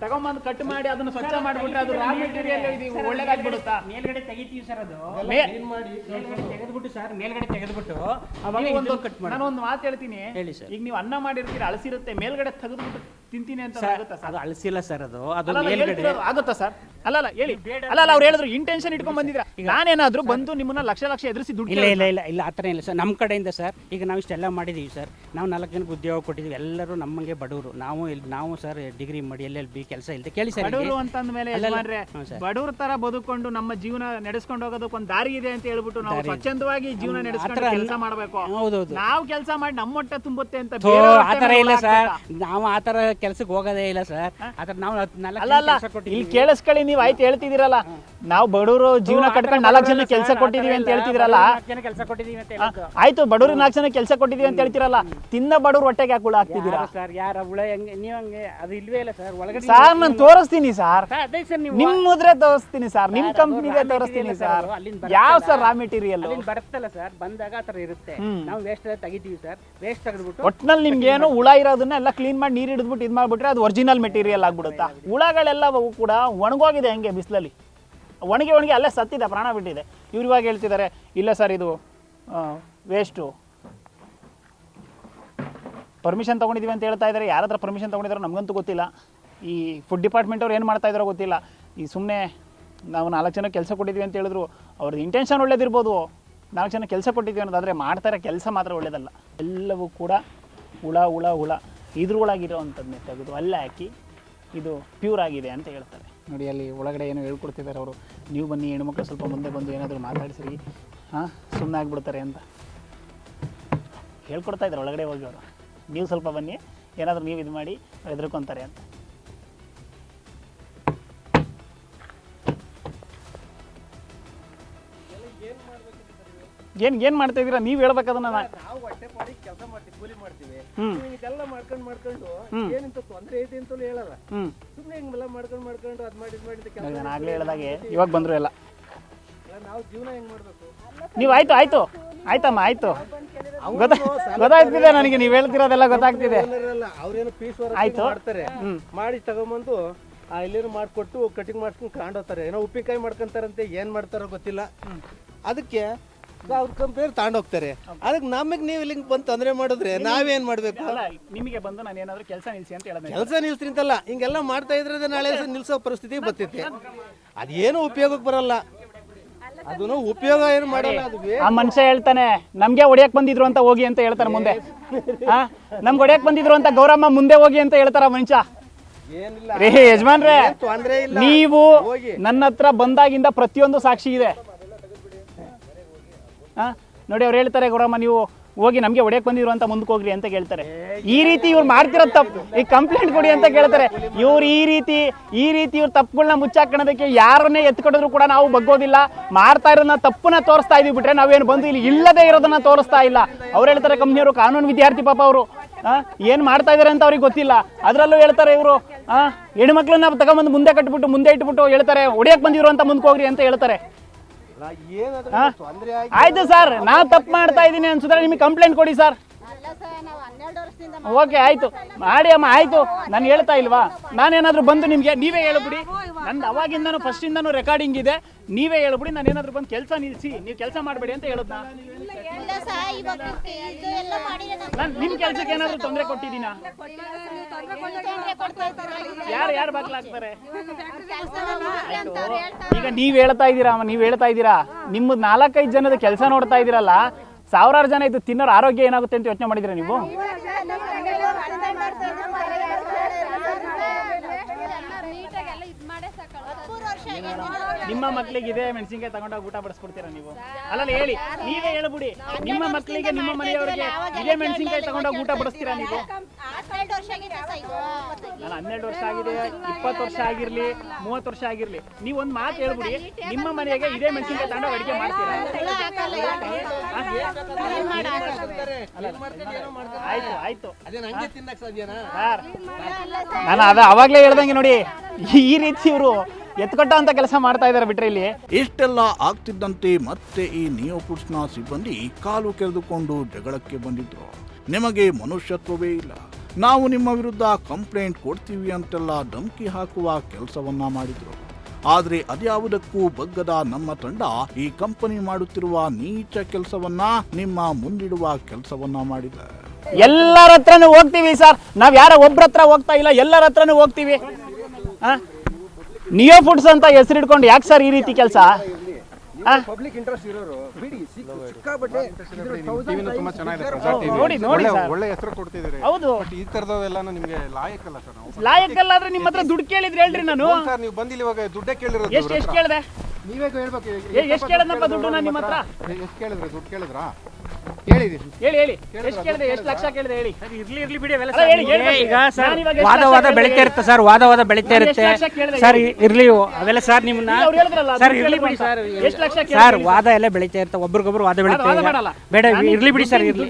Speaker 1: ತಗೊಂಬಂದು ಕಟ್ ಮಾಡಿ ಅದನ್ನ ಸ್ವಚ್ಛ ಮಾಡ್ಬಿಟ್ರೆ ಅದು ರಾ ಮೆಟೀರಿಯಲ್ ಒಳ್ಳೇದಾಗ್ಬಿಡುತ್ತಾ?
Speaker 3: ಮೇಲ್ಗಡೆ ತೆಗಿತೀವಿ ಸರ್, ಅದು ಮೇಲ್ಗಡೆ ತೆಗೆದ್ಬಿಟ್ಟು ಸರ್, ಮೇಲ್ಗಡೆ ತೆಗೆದ್ಬಿಟ್ಟು ಅವಾಗ
Speaker 1: ಒಂದು
Speaker 3: ಕಟ್ ಮಾಡಿ.
Speaker 1: ನಾನು ಒಂದು ಮಾತು ಹೇಳ್ತೀನಿ,
Speaker 3: ಹೇಳಿ ಸರ್.
Speaker 1: ಈಗ ನೀವು ಅನ್ನ ಮಾಡಿರ್ತೀರ, ಅಳಸಿರುತ್ತೆ, ಮೇಲ್ಗಡೆ ತೆಗೆದ್ಬಿಟ್ಟು ತಿಂತೀನಿ ಅಂತ ಆಗುತ್ತಾ ಸರ್?
Speaker 3: ಅದು ಅಳಿಸಿಲ್ಲ ಸರ್, ಅದು
Speaker 1: ಅಲ್ಲ,
Speaker 3: ಮೇಲ್ಗಡೆ
Speaker 1: ಹೇಳ್ತಿರೋದು ಆಗುತ್ತಾ ಸರ್? ಅಲ್ಲ ಹೇಳಿ. ಅಲ್ಲ, ಅವ್ರು ಹೇಳಿದ್ರು ಇಂಟೆನ್ಷನ್ ಇಟ್ಕೊಂಡ್ ಬಂದಿದ್ರ. ನಾನೇನಾದ್ರೂ ಬಂದು ನಿಮ್ಮನ್ನ ಲಕ್ಷ ಎದುರಿಸಿ ದುಡ್ಡು
Speaker 3: ಇಲ್ಲ ಆ ಥರ ಇಲ್ಲ ಸರ್, ನಮ್ಮ ಕಡೆಯಿಂದ ಸರ್. ಈಗ ನಾವು ಇಷ್ಟೆಲ್ಲ ಮಾಡಿದೀವಿ ಸರ್, ನಾವು 4 ಜನಕ್ಕೆ ಉದ್ಯೋಗ ಕೊಟ್ಟಿದ್ದೀವಿ, ಎಲ್ಲರೂ ನಮಗೆ ಬಡವರು. ನಾವು ಸರ್ ಡಿಗ್ರಿ ಮಾಡಿ LLB ಕೆಲಸ ಇಲ್ಲದೆ ಕೇಳಿ ಸರ್.
Speaker 1: ಬಡವರು ಅಂತಂದ್ಮೇಲೆ ಯಜಮಾನ್ರೆ, ಬಡವ್ರ ತರ ಬದುಕೊಂಡು ನಮ್ಮ ಜೀವನ ನಡೆಸ್ಕೊಂಡು ಹೋಗೋದಕ್ಕೆ ಒಂದು ದಾರಿ ಇದೆ ಅಂತ ಹೇಳ್ಬಿಟ್ಟು ನಾವು ಸ್ವಚ್ಛಂದವಾಗಿ ಜೀವನ ನಡೆಸ್ಕೊಂಡು ಕೆಲಸ ಮಾಡಬೇಕು.
Speaker 3: ಹೌದೌದು,
Speaker 1: ನಾವು ಕೆಲಸ ಮಾಡಿ ನಮ್ಮ ಹೊಟ್ಟೆ ತುಂಬುತ್ತೆ ಅಂತ
Speaker 3: ಆ ಥರ ಇಲ್ಲ ಸರ್. ನಾವು ಆ ಥರ ಕೆಲಸಕ್ಕೆ ಹೋಗೋದೇ ಇಲ್ಲ ಸರ್. ಆ ಥರ ನಾವು 4 ಕೆಲಸ ಕೊಟ್ಟಿದ್ದೀವಿ.
Speaker 1: ಇಲ್ಲಿ ಕೇಳಿಸ್ಕೊಳ್ಳಿ, ನೀವು ಆಯ್ತು ಹೇಳ್ತಿದ್ದೀರಲ್ಲ, ನಾವು ಬಡವರು ಜೀವನ ಕಟ್ಕೊಂಡು 4 ಜನ ಕೆಲಸ ಕೊಟ್ಟಿದೀವಿ ಅಂತ ಹೇಳ್ತಿದಿರಲ್ಲ.
Speaker 3: ಕೆಲಸ ಕೊಟ್ಟಿದ್ದೀವಿ ಅಂತ ಹೇಳೋದು
Speaker 1: ಆಯ್ತು, ಬಡವ್ರಿಗೆ 4 ಜನ ಕೆಲಸ ಕೊಟ್ಟಿದೀವಿ ಅಂತ ಹೇಳ್ತಿರಲ್ಲ, ತಿನ್ನ ಬಡವ್ರು ಹೊಟ್ಟೆಗೆ ಯಾಕೆ ಹುಳ ಹಾಕ್ತಿದ್ದೀರಾ
Speaker 3: ಸರ್? ಯಾರ ಹುಳ ಹೆಂಗೆ ನೀವು ಹಂಗೆ ಅದು ಇಲ್ವೇ ಇಲ್ಲ ಸರ್ ಒಳಗಡೆ.
Speaker 1: ಸರ್, ನಾನು ತೋರಿಸ್ತೀನಿ ಸರ್,
Speaker 3: ಅದೇ ಸರ್, ನೀವು
Speaker 1: ನಿಮ್ ಮುದ್ರೆ ತೋರಿಸ್ತೀನಿ ಸರ್, ನಿಮ್ ಕಂಪ್ನಿಗೆ ತೋರಿಸ್ತೀನಿ ಸರ್. ಯಾವ ಸರ್ ರಾ ಮೆಟೀರಿಯಲ್
Speaker 3: ಬರುತ್ತಲ್ಲ ಸರ್, ಬಂದಾಗ ಆ ಥರ ಇರುತ್ತೆ. ನಾವು ವೇಸ್ಟ್ ತೆಗಿತೀವಿ ಸರ್, ವೇಸ್ಟ್ ತೆಗೆದ್ಬಿಟ್ಟು
Speaker 1: ಒಟ್ನಲ್ಲಿ ನಿಮ್ಗೆ ಏನು ಹುಳ ಇರೋದನ್ನ ಎಲ್ಲ ಕ್ಲೀನ್ ಮಾಡಿ ನೀರು ಹಿಡಿದ್ಬಿಟ್ಟು ಇದು ಮಾಡ್ಬಿಟ್ರೆ ಅದು ಒರಿಜಿನಲ್ ಮೆಟೀರಿಯಲ್ ಆಗ್ಬಿಡುತ್ತಾ? ಹುಳಗಳೆಲ್ಲವೂ ಕೂಡ ಒಣಗೋಗಿದೆ ಹೆಂಗೆ ಬಿಸಿಲಲ್ಲಿ. ಒಣಗಿ ಅಲ್ಲೇ ಸತ್ತಿದೆ, ಪ್ರಾಣ ಬಿಟ್ಟಿದೆ. ಇವ್ರು ಇವಾಗ ಹೇಳ್ತಿದ್ದಾರೆ ಇಲ್ಲ ಸರ್ ಇದು ವೇಸ್ಟು, ಪರ್ಮಿಷನ್ ತೊಗೊಂಡಿದ್ದೀವಿ ಅಂತ ಹೇಳ್ತಾ ಇದ್ದಾರೆ. ಯಾರ ಹತ್ರ ಪರ್ಮಿಷನ್ ತೊಗೊಂಡಿದ್ದಾರೋ ನಮಗಂತೂ ಗೊತ್ತಿಲ್ಲ. ಈ ಫುಡ್ ಡಿಪಾರ್ಟ್ಮೆಂಟ್ ಅವ್ರು ಏನು ಮಾಡ್ತಾ ಇದ್ದಾರೋ ಗೊತ್ತಿಲ್ಲ. ಈ ಸುಮ್ಮನೆ ನಾವು 4 ಜನ ಕೆಲಸ ಕೊಟ್ಟಿದ್ದೀವಿ ಅಂತ ಹೇಳಿದ್ರು, ಅವ್ರದ್ದು ಇಂಟೆನ್ಷನ್ ಒಳ್ಳೇದಿರ್ಬೋದು, 4 ಜನ ಕೆಲಸ ಕೊಟ್ಟಿದ್ದೀವಿ ಅನ್ನೋದಾದರೆ ಮಾಡ್ತಾರೆ ಕೆಲಸ ಮಾತ್ರ ಒಳ್ಳೇದಲ್ಲ. ಎಲ್ಲವೂ ಕೂಡ ಹುಳ ಇದ್ರೊಳಗಿರೋವಂಥದ್ದನ್ನೇ ತೆಗೆದು ಅಲ್ಲೇ ಹಾಕಿ ಇದು ಪ್ಯೂರ್ ಆಗಿದೆ ಅಂತ ಹೇಳ್ತಾರೆ. ನೋಡಿ ಅಲ್ಲಿ ಒಳಗಡೆ ಏನೋ ಹೇಳ್ಕೊಡ್ತಿದ್ದಾರೆ ಅವರು, ನೀವು ಬನ್ನಿ ಹೆಣ್ಮಕ್ಳು ಸ್ವಲ್ಪ ಮುಂದೆ ಬಂದು ಏನಾದರೂ ಮಾತಾಡಿಸ್ರಿ, ಸುಮ್ಮನೆ ಆಗಿಬಿಡ್ತಾರೆ ಅಂತ ಹೇಳ್ಕೊಡ್ತಾ ಇದ್ದಾರೆ ಒಳಗಡೆ ಹೋಗಿ ಅವರು. ನೀವು ಸ್ವಲ್ಪ ಬನ್ನಿ, ಏನಾದರೂ ನೀವು ಇದು ಮಾಡಿ ಹೆದರ್ಕೊತಾರೆ ಅಂತ. ಏನು ಮಾಡ್ತಾ ಇದ್ದೀರಾ ನೀವು ಹೇಳ್ಬೇಕದನ್ನ.
Speaker 6: ನಾವು ಹೊಟ್ಟೆಪಾಡಿ ಕೆಲಸ ಮಾಡ್ತೀವಿ, ಕೂಲಿ ಮಾಡ್ತೀವಿ, ಇದೆಲ್ಲ ಮಾಡ್ಕೊಂಡು ಏನಂತ ತೊಂದರೆ ಐತಿ ಅಂತಲೂ ಹೇಳಲ್ಲ. ಸುಮ್ಮನೆ ಹಿಂಗೆಲ್ಲ ಮಾಡ್ಕೊಂಡು ಅದ್ ಮಾಡಿ ಕೆಲಸ.
Speaker 1: ನಾನು ಆಗಲೇ ಹೇಳ್ದಾಗೆ ಇವಾಗ ಬಂದರು ಎಲ್ಲ.
Speaker 6: ನಾವು ಜೀವನ ಹೆಂಗ್ ಮಾಡ್ಬೇಕು?
Speaker 1: ನೀವು ಆಯ್ತಮ್ಮ ಆಯ್ತು, ಗೊತ್ತಾಗ್ತಿದೆ ನನಗೆ, ನೀವು ಹೇಳ್ತಿರೋದೆಲ್ಲ ಗೊತ್ತಾಗ್ತಿದೆ.
Speaker 6: ಅವ್ರೇನು ಪೀಸ್
Speaker 1: ಆಯ್ತು
Speaker 6: ಮಾಡ್ತಾರೆ, ಮಾಡಿ ತಗೊಂಬಂದು ಇಲ್ಲೇನು ಮಾಡಿಕೊಟ್ಟು ಕಟಿಂಗ್ ಮಾಡ್ಕೊಂಡು ಕಾಂಡೋಗ್ತಾರೆ. ಏನೋ ಉಪ್ಪಿನಕಾಯಿ ಮಾಡ್ಕೊಂತಾರಂತೆ, ಏನ್ ಮಾಡ್ತಾರೋ ಗೊತ್ತಿಲ್ಲ. ಅದಕ್ಕೆ ಅವ್ರ ಕಂಪೇರ್ ತಗೊಂಡೋಗ್ತಾರೆ. ಅದಕ್ಕೆ ನಮಗೆ ನೀವು ಇಲ್ಲಿಗೆ ಬಂದು ತೊಂದರೆ ಮಾಡಿದ್ರೆ ನಾವೇನ್ ಮಾಡ್ಬೇಕು?
Speaker 1: ನಿಮಗೆ ಬಂದು ನಾನು ಏನಾದರೂ ಕೆಲಸ ನಿಲ್ಲಿಸಿ ಅಂತ ಹೇಳಿದೆ.
Speaker 6: ಕೆಲಸ ನಿಲ್ಸ್ರಿ ಅಂತಲ್ಲ, ಹಿಂಗೆಲ್ಲ ಮಾಡ್ತಾ ಇದ್ರೆ ನಾಳೆ ನಿಲ್ಸೋ ಪರಿಸ್ಥಿತಿ ಬರ್ತೈತಿ. ಅದೇನು ಉಪಯೋಗಕ್ಕೆ ಬರಲ್ಲ, ಅದನ್ನು ಉಪಯೋಗ ಏನು ಮಾಡಲ್ಲ. ಅದು
Speaker 1: ಆ ಮನುಷ್ಯ ಹೇಳ್ತಾನೆ ನಮ್ಗೆ ಹೊಡಿಯಕ್ ಬಂದಿದ್ರು ಅಂತ ಹೋಗಿ ಅಂತ ಹೇಳ್ತಾರೆ ಮುಂದೆ. ನಮ್ಗೆ ಹೊಡಿಯಕ್ ಬಂದಿದ್ರು ಅಂತ ಗೌರಮ್ಮ ಮುಂದೆ ಹೋಗಿ ಅಂತ ಹೇಳ್ತಾರ ಮನುಷ್ಯ. ರೇ ಯಜಮಾನ್ರೆ, ನೀವು ನನ್ನ ಹತ್ರ ಬಂದಾಗಿಂದ ಪ್ರತಿಯೊಂದು ಸಾಕ್ಷಿ ಇದೆ. ನೋಡಿ ಅವ್ರು ಹೇಳ್ತಾರೆ ಗೌರಮ್ಮ ನೀವು ಹೋಗಿ ನಮ್ಗೆ ಹೊಡೆಯಕ್ ಬಂದಿದ್ರು ಅಂತ ಮುಂದಕ್ಕೆ ಹೋಗ್ರಿ ಅಂತ ಹೇಳ್ತಾರೆ. ಈ ರೀತಿ ಇವ್ರು ಮಾಡ್ತಿರೋ ತಪ್ಪು, ಈ ಕಂಪ್ಲೇಂಟ್ ಕೊಡಿ ಅಂತ ಕೇಳ್ತಾರೆ. ಇವ್ರು ಈ ರೀತಿ ಇವ್ರ ತಪ್ಪುಗಳನ್ನ ಮುಚ್ಚಾಕೋದಕ್ಕೆ ಯಾರನ್ನೇ ಎತ್ಕೊಡಿದ್ರು ಕೂಡ ನಾವು ಬಗ್ಗೋದಿಲ್ಲ. ಮಾಡ್ತಾ ಇರೋದನ್ನ ತಪ್ಪನ್ನ ತೋರಿಸ್ತಾ ಇದೀವಿ ಬಿಟ್ರೆ ನಾವೇನು ಬಂದು ಇಲ್ಲಿ ಇಲ್ಲದೆ ಇರೋದನ್ನ ತೋರಿಸ್ತಾ ಇಲ್ಲ. ಅವ್ರು ಹೇಳ್ತಾರೆ ಕಂಪ್ನಿಯವರು ಕಾನೂನು ವಿದ್ಯಾರ್ಥಿ ಪಾಪ ಅವರು ಏನ್ ಮಾಡ್ತಾ ಇದಾರೆ ಅಂತ ಅವ್ರಿಗೆ ಗೊತ್ತಿಲ್ಲ. ಅದ್ರಲ್ಲೂ ಹೇಳ್ತಾರೆ ಇವರು ಹೆಣ್ಮಕ್ಳನ್ನ ತಗೊಂಬಂದು ಮುಂದೆ ಕಟ್ಬಿಟ್ಟು ಮುಂದೆ ಇಟ್ಬಿಟ್ಟು ಹೇಳ್ತಾರೆ ಹೊಡಿಯಕ್ ಬಂದಿದ್ರು ಅಂತ ಮುಂದಕ್ಕೆ ಹೋಗ್ರಿ ಅಂತ ಹೇಳ್ತಾರೆ. ಆಯ್ತು ಸರ್, ನಾವು ತಪ್ಪು ಮಾಡ್ತಾ ಇದ್ದೀನಿ ಅನ್ಸಿದ್ರೆ ನಿಮಗೆ ಕಂಪ್ಲೇಂಟ್ ಕೊಡಿ ಸರ್. ಓಕೆ ಆಯ್ತು ಮಾಡಿ ಅಮ್ಮ, ಆಯ್ತು. ನಾನು ಹೇಳ್ತಾ ಇಲ್ವಾ, ನಾನೇನಾದ್ರೂ ಬಂದು ನಿಮ್ಗೆ ನೀವೇ ಹೇಳ್ಬಿಡಿ. ನಂದು ಅವಾಗಿಂದನೂ ಫಸ್ಟಿಂದನೂ ರೆಕಾರ್ಡಿಂಗ್ ಇದೆ, ನೀವೇ ಹೇಳ್ಬಿಡಿ. ನಾನು ಏನಾದ್ರು ಬಂದು ಕೆಲಸ ನಿಲ್ಲಿಸಿ ನೀವು ಕೆಲಸ ಮಾಡಬೇಡಿ ಅಂತ ಹೇಳೋದು. ನಾನು ನಿಮ್ಮ ಕೆಲಸಕ್ಕೆ ಏನಾದ್ರು ತೊಂದರೆ ಕೊಟ್ಟಿದ್ದೀನಾ? ಯಾರು ಬಾಗ್ಲಾಗ್ತಾರೆ? ಈಗ ನೀವ್ ಹೇಳ್ತಾ ಇದ್ದೀರಾ ನಿಮ್ಮ 4-5 ಜನದ ಕೆಲಸ ನೋಡ್ತಾ ಇದ್ದೀರಲ್ಲ, ಸಾವಿರಾರು ಜನ ಇದು ತಿನ್ನೋರ್ ಆರೋಗ್ಯ ಏನಾಗುತ್ತೆ ಅಂತ ಯೋಚನೆ ಮಾಡಿದಿರ ನೀವು? ನಿಮ್ಮ ಮಕ್ಕಳಿಗೆ ಇದೇ ಮೆಣಸಿನ್ಕಾಯಿ ತಗೊಂಡೋಗಿ ಊಟ ಬಡಿಸ್ಕೊಡ್ತೀರಾ ನೀವು? ಅಲ್ಲ ಹೇಳಿ, ನೀವೇ ಹೇಳ್ಬಿಡಿ. ನಿಮ್ಮ ಮಕ್ಕಳಿಗೆ ನಿಮ್ಮ ಮನೆಯವರಿಗೆ ಇದೇ ಮೆಣಸಿನ್ಕಾಯಿ ತಗೊಂಡೋಗಿ ಊಟ ಬಡಿಸ್ತೀರಾ ನೀವು? ನಾನು 12 ವರ್ಷ ಆಗಿದೆ, 20 ವರ್ಷ ಆಗಿರ್ಲಿ, 30 ವರ್ಷ ಆಗಿರ್ಲಿ, ನೀವು ಒಂದು ಮಾತು ಹೇಳ್ಬಿಡಿ. ನಿಮ್ಮ ಮನೆಗೆ ಇದೇ ಮೆಣಸಿನ್ಕಾಯಿ ತಗೊಂಡೋಗಿ ಅಡಿಗೆ ಮಾಡ್ತೀರಾ? ಆಯ್ತು ನಾನು ಅವಾಗ್ಲೇ ಹೇಳ್ದಂಗೆ ನೋಡಿ, ಈ ರೀತಿ ಇವರು ಎತ್ಕೊಟ್ಟ ಅಂತ ಕೆಲಸ ಮಾಡ್ತಾ ಇದಾರೆ ಬಿಟ್ರೆ ಇಲ್ಲಿ.
Speaker 4: ಇಷ್ಟೆಲ್ಲ ಆಗ್ತಿದ್ದಂತೆ ಮತ್ತೆ ಈ ನಿಯೋಫುಡ್ಸ್ನ ಸಿಬ್ಬಂದಿ ಕಾಲು ಕೆರೆದುಕೊಂಡು ಜಗಳಕ್ಕೆ ಬಂದಿದ್ರು. ನಿಮಗೆ ಮನುಷ್ಯತ್ವವೇ ಇಲ್ಲ, ನಾವು ನಿಮ್ಮ ವಿರುದ್ಧ ಕಂಪ್ಲೇಂಟ್ ಕೊಡ್ತೀವಿ ಅಂತೆಲ್ಲ ಧಮಕಿ ಹಾಕುವ ಕೆಲಸವನ್ನ ಮಾಡಿದ್ರು. ಆದ್ರೆ ಅದ್ಯಾವುದಕ್ಕೂ ಬಗ್ಗದ ನಮ್ಮ ತಂಡ ಈ ಕಂಪನಿ ಮಾಡುತ್ತಿರುವ ನೀಚ ಕೆಲಸವನ್ನ ನಿಮ್ಮ ಮುಂದಿಡುವ ಕೆಲಸವನ್ನ ಮಾಡಿದೆ.
Speaker 1: ಎಲ್ಲರ ಹತ್ರನೂ ಹೋಗ್ತೀವಿ ಸರ್, ನಾವ್ ಯಾರ ಒಬ್ರ ಹತ್ರ ಹೋಗ್ತಾ ಇಲ್ಲ, ಎಲ್ಲರ ಹತ್ರನೂ ಹೋಗ್ತೀವಿ. ನಿಯೋ ಫುಡ್ಸ್ ಅಂತ ಹೆಸರಿಡ್ಕೊಂಡು ಯಾಕೆ ಸರ್ ಈ ರೀತಿ ಕೆಲಸ?
Speaker 2: ಪಬ್ಲಿಕ್ ಇಂಟ್ರೆಸ್ಟ್ ಇರೋರು ಬಿಡಿ, ಸಿಕ್ಕಾಪಟ್ಟೆ
Speaker 5: ತುಂಬಾ ಚೆನ್ನಾಗಿದೆ,
Speaker 1: ನೋಡಿ
Speaker 5: ಒಳ್ಳೆ ಹೆಸರು ಕೊಡ್ತಿದ್ದೀರಿ.
Speaker 1: ಹೌದು,
Speaker 5: ಈ ತರದವೆಲ್ಲಾನು ನಿಮ್ಗೆ ಲಾಯಕ್ಕಲ್ಲ ಸರ್. ನಾವು
Speaker 1: ಲಾಯಕ್ಕಲ್ಲ ಆದ್ರೆ ನಿಮ್ಮ ಹತ್ರ ದುಡ್ಡು ಕೇಳಿದ್ರೆ ಹೇಳ್ರಿ. ನಾನು
Speaker 5: ಸರ್ ನೀವು ಬಂದಿಲ್ಲ, ಇವಾಗ ದುಡ್ಡೇ ಕೇಳಿರೋದು.
Speaker 1: ಎಷ್ಟು ಕೇಳಿದೆ?
Speaker 5: ನೀವೇ ಹೇಳ್ಬೇಕು.
Speaker 1: ಎಷ್ಟು ಕೇಳದಪ್ಪ ದುಡ್ಡು ನಾನು ನಿಮ್ಮ ಹತ್ರ?
Speaker 5: ಎಷ್ಟು ಕೇಳಿದ್ರಿ? ದುಡ್ಡು ಕೇಳಿದ್ರಾ? ಹೇಳಿದೀನಿ.
Speaker 1: ಹೇಳಿ ಎಷ್ಟು ಕೇಳಿದೆ? ಎಷ್ಟು ಲಕ್ಷ ಕೇಳಿದೆ ಹೇಳಿ.
Speaker 3: ಇರ್ಲಿ ಬಿಡಿ ಅವೆಲ್ಲ ಸರ್. ಈಗ ಸರ್ ವಾದ ಬೆಳೀತಾ ಇರುತ್ತೆ ಸರ್, ವಾದ ಬೆಳೀತಾ ಇರುತ್ತೆ ಸರ್. ಇರ್ಲಿ ಅವೆಲ್ಲ ಸರ್, ನಿಮ್ಮನ್ನ ಸರ್ ಇರ್ಲಿ ಬಿಡಿ ಸರ್. ಸರ್ ವಾದ ಎಲ್ಲ ಬೆಳೀತಾ ಇರುತ್ತೆ, ಒಬ್ರಿಗೊಬ್ರು ವಾದ ಬೆಳೀತಾ ಇದೆ. ಬೇಡ ಇರ್ಲಿ ಬಿಡಿ ಸರ್, ಇರ್ಲಿ.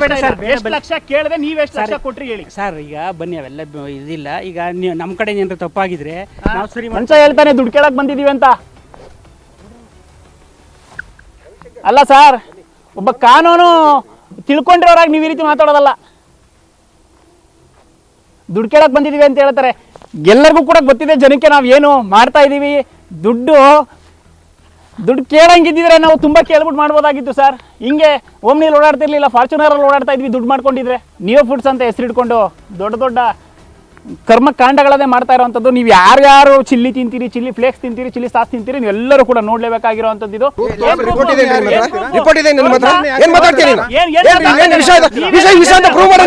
Speaker 3: ಬೇಡ ಸರ್.
Speaker 1: ಎಷ್ಟು ಲಕ್ಷ ಕೇಳಿದೆ, ನೀವು ಎಷ್ಟು ಲಕ್ಷ ಕೊಟ್ರಿ ಹೇಳಿ
Speaker 3: ಸರ್. ಈಗ ಬನ್ನಿ, ಅವೆಲ್ಲ ಇದಿಲ್ಲ. ಈಗ ನೀವು ನಮ್ಮ ಕಡೆ ಏನಾದ್ರು ತಪ್ಪಾಗಿದ್ರೆ ನಾವು ಸರಿ.
Speaker 1: ಮನುಷ್ಯ ಹೇಳ್ತಾನೆ ದುಡ್ಡು ಕೇಳಕ್ ಬಂದಿದೀವಿ ಅಂತ. ಅಲ್ಲ ಸರ್, ಒಬ್ಬ ಕಾನೂನು ತಿಳ್ಕೊಂಡಿರೋರಾಗಿ ನೀವು ಈ ರೀತಿ ಮಾತಾಡೋದಲ್ಲ. ದುಡ್ಡು ಕೇಳಕ್ ಬಂದಿದೀವಿ ಅಂತ ಹೇಳ್ತಾರೆ. ಎಲ್ಲರಿಗೂ ಕೂಡ ಗೊತ್ತಿದೆ ಜನಕ್ಕೆ ನಾವು ಏನು ಮಾಡ್ತಾ ಇದೀವಿ, ದುಡ್ಡು ಕೇಳಂಗಿದ್ದಿದ್ರೆ ನಾವು ತುಂಬಾ ಕೇಳ್ಬಿಟ್ಟು ಮಾಡ್ಬೋದಾಗಿತ್ತು ಸರ್. ಹಿಂಗೆ ಓಮ್ನಿಯಲ್ಲಿ ಓಡಾಡ್ತಿರ್ಲಿಲ್ಲ, ಫಾರ್ಚುನರಲ್ಲಿ ಓಡಾಡ್ತಾ ಇದ್ವಿ ದುಡ್ಡು ಮಾಡ್ಕೊಂಡಿದ್ರೆ. ನಿಯೋ ಫುಡ್ಸ್ ಅಂತ ಹೆಸರಿಟ್ಕೊಂಡು ದೊಡ್ಡ ದೊಡ್ಡ ಕರ್ಮಕಾಂಡಗಳನ್ನೇ ಮಾಡ್ತಾ ಇರೋವಂಥದ್ದು. ನೀವು ಯಾರ್ಯಾರು ಚಿಲ್ಲಿ ತಿಂತೀರಿ, ಚಿಲ್ಲಿ ಫ್ಲೇಕ್ಸ್ ತಿಂತೀರಿ, ಚಿಲ್ಲಿ ಸಾಸ್ ತಿಂತೀರಿ, ನೀವು ಎಲ್ಲರೂ ಕೂಡ ನೋಡ್ಲೇಬೇಕಾಗಿರೋವಂಥದ್ದು ಇದು.
Speaker 2: ರಿಪೋರ್ಟ್ ಇದೆ ನಿಮ್ಮ ಹತ್ರ ಏನ್ ಮಾತಾಡ್ತೀನಿ ವಿಷಯ ಅಂತ ಪ್ರೂವ್ ಮಾಡಿ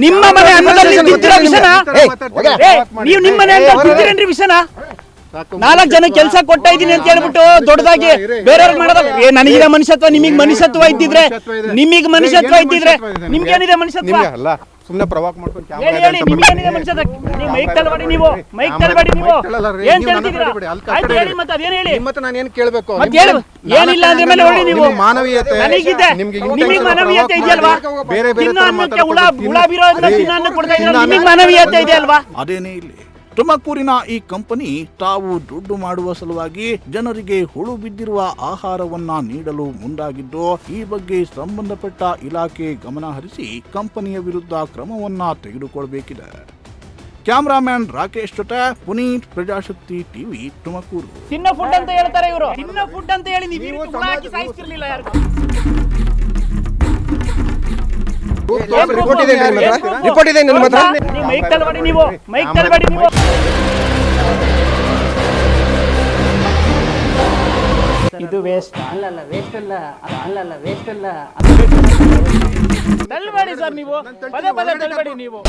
Speaker 1: ನಿಮ್ಮ ಮನೆ ಅನ್ನದಲ್ಲಿ ತಿಂತಿರೋ ವಿಷನ ನೀವು ನಿಮ್ಮ ಮನೆ ಅಂತ ತಿಂತೀರೇನ್ರಿ ವಿಷನ? 4 ಜನ ಕೆಲಸ ಕೊಡ್ತಾ ಇದೀನಿ ಅಂತ ಹೇಳ್ಬಿಟ್ಟು ದೊಡ್ಡದಾಗಿ ಬೇರೆಯವ್ರಿಗೆ ಮಾಡೋದಾಗ ನನಗಿರೋ ಮನುಷ್ಯತ್ವ, ನಿಮಗೆ ಮನುಷ್ಯತ್ವ ಇದ್ದಿದ್ರೆ, ನಿಮಗೆ ಮನುಷ್ಯತ್ವ ಇದ್ದಿದ್ರೆ ನಿಮ್ಗೇನಿದೆ ಮನುಷ್ಯತ್ವ?
Speaker 5: ಅಲ್ಲ ಸುಮ್ಮನೆ ಪ್ರವಾಕ್ ಮಾಡ್ಕೊಂಡು
Speaker 1: ಹೇಳಿ ನಿಮ್ಗೇನಿದೆ ಮನುಷ್ಯತ್ವ? ನೀವು ಮೈಕ್ ತಳಬೇಡಿ, ನೀವು ಮೈಕ್ ತಳಬೇಡಿ, ನೀವು ಏನ್ ಹೇಳ್ತಿದ್ದೀರಾ? ಆಯ್ತು ಹೇಳಿ, ಮತ್ತೆ ಅದೇನು ಹೇಳಿ,
Speaker 5: ಮತ್ತೆ ನಾನು ಏನ್ ಕೇಳಬೇಕು?
Speaker 1: ಮತ್ತೆ ಹೇಳು. ಏನಿಲ್ಲ ಅಂದ್ರೆ ಮೇಲೆ ಹೊಡಿ ನೀವು.
Speaker 5: ಮಾನವೀಯತೆ
Speaker 1: ನನಗಿದೆ, ನಿಮಗೆ ಮಾನವೀಯತೆ ಇದೆಯಲ್ವಾ?
Speaker 5: ಬೇರೆ ಬೇರೆ
Speaker 1: ತಿನ್ನೋ ಅನ್ನಕ್ಕೆ ಹುಳ ಬೀರೋ ತಿನ್ನೋ ಅನ್ನ ಕೊಡ್ತಾ ಇದ್ರೆ ನಿಮಗೆ ಮಾನವೀಯತೆ ಇದೆ ಅಲ್ವಾ?
Speaker 4: ಅದೇನೇ ಇಲ್ಲಿ ತುಮಕೂರಿನ ಈ ಕಂಪನಿ ತಾವು ದುಡ್ಡು ಮಾಡುವ ಸಲುವಾಗಿ ಜನರಿಗೆ ಹುಳು ಬಿದ್ದಿರುವ ಆಹಾರವನ್ನ ನೀಡಲು ಮುಂದಾಗಿದ್ದು, ಈ ಬಗ್ಗೆ ಸಂಬಂಧಪಟ್ಟ ಇಲಾಖೆ ಗಮನ ಹರಿಸಿ ಕಂಪನಿಯ ವಿರುದ್ಧ ಕ್ರಮವನ್ನ ತೆಗೆದುಕೊಳ್ಳಬೇಕಿದೆ. ಕ್ಯಾಮರಾಮ್ಯಾನ್ ರಾಕೇಶ್ ಜೊತೆ ಪುನೀತ್, ಪ್ರಜಾಶಕ್ತಿ ಟಿವಿ, ತುಮಕೂರು.
Speaker 1: ತಿನ್ನೋ ಫುಡ್ ಅಂತ ಹೇಳ್ತಾರೆ ಇವರು. ತಿನ್ನೋ ಫುಡ್ ಅಂತ ಹೇಳಿ ನೀವು ಹುಳ ಹಾಕಿ ಸಾಯಿಸ್ತಿರ್ಲಿಲ್ಲ ಯಾರು?
Speaker 2: ರಿಪೋರ್ಟ್ ಇದೆ ನಿಮ್ಮ ಹತ್ರ
Speaker 1: ನೀವು ಮೈಕ್ ತಳಬೇಡಿ, ನೀವು ಮೈಕ್ ತಳಬೇಡಿ, ನೀವು ಇದು ವೇಸ್ಟ್
Speaker 3: ಅಲ್ಲಲ್ಲ ವೇಸ್ಟ್ ಅಲ್ಲ
Speaker 1: ತಳ್ಳಬೇಡಿ ಸರ್, ನೀವು ಪದೇ ಪದೇ ತಳ್ಳಬೇಡಿ ನೀವು.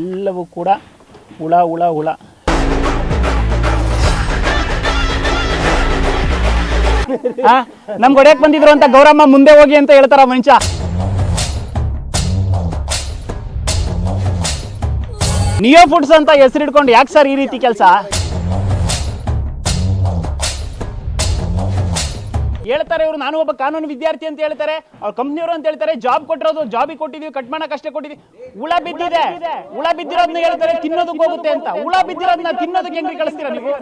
Speaker 1: ಎಲ್ಲವೂ ಕೂಡ ಹುಳ ಹುಳ ಹುಳ. ನಮ್ಗೆ ಹೊಡೆಯಕ್ ಬಂದಿದ್ರು ಅಂತ ಗೌರಮ್ಮ ಮುಂದೆ ಹೋಗಿ ಅಂತ ಹೇಳ್ತಾರ ಮನುಷ್ಯ. ನಿಯೋ ಫುಡ್ಸ್ ಅಂತ ಹೆಸರಿಟ್ಕೊಂಡು ಯಾಕೆ ಸರ್ ಈ ರೀತಿ ಕೆಲಸ? ಹೇಳ್ತಾರೆ ಇವರು, ನಾನು ಒಬ್ಬ ಕಾನೂನು ವಿದ್ಯಾರ್ಥಿ ಅಂತ ಹೇಳ್ತಾರೆ, ಅವ್ರ ಕಂಪ್ನಿಯವರು ಅಂತ ಹೇಳ್ತಾರೆ, ಜಾಬ್ ಕೊಟ್ಟಿರೋದು ಜಾಬಿಗೆ ಕೊಟ್ಟಿದೀವಿ, ಕಟ್ ಮಾಡಕ್ ಅಷ್ಟೇ ಕೊಟ್ಟಿದೀವಿ. ಹುಳ ಬಿದ್ದಿದೆ, ಹುಳ ಬಿದ್ದಿರೋದನ್ನ ಹೇಳ್ತಾರೆ ತಿನ್ನೋದಕ್ಕೆ ಹೋಗುತ್ತೆ ಅಂತ. ಹುಳ ಬಿದ್ದಿರೋದನ್ನ ತಿನ್ನೋದಕ್ಕೆ ಹೆಂಗ್ರಿ ಕಳಿಸ್ತೀರಾ ನೀವು?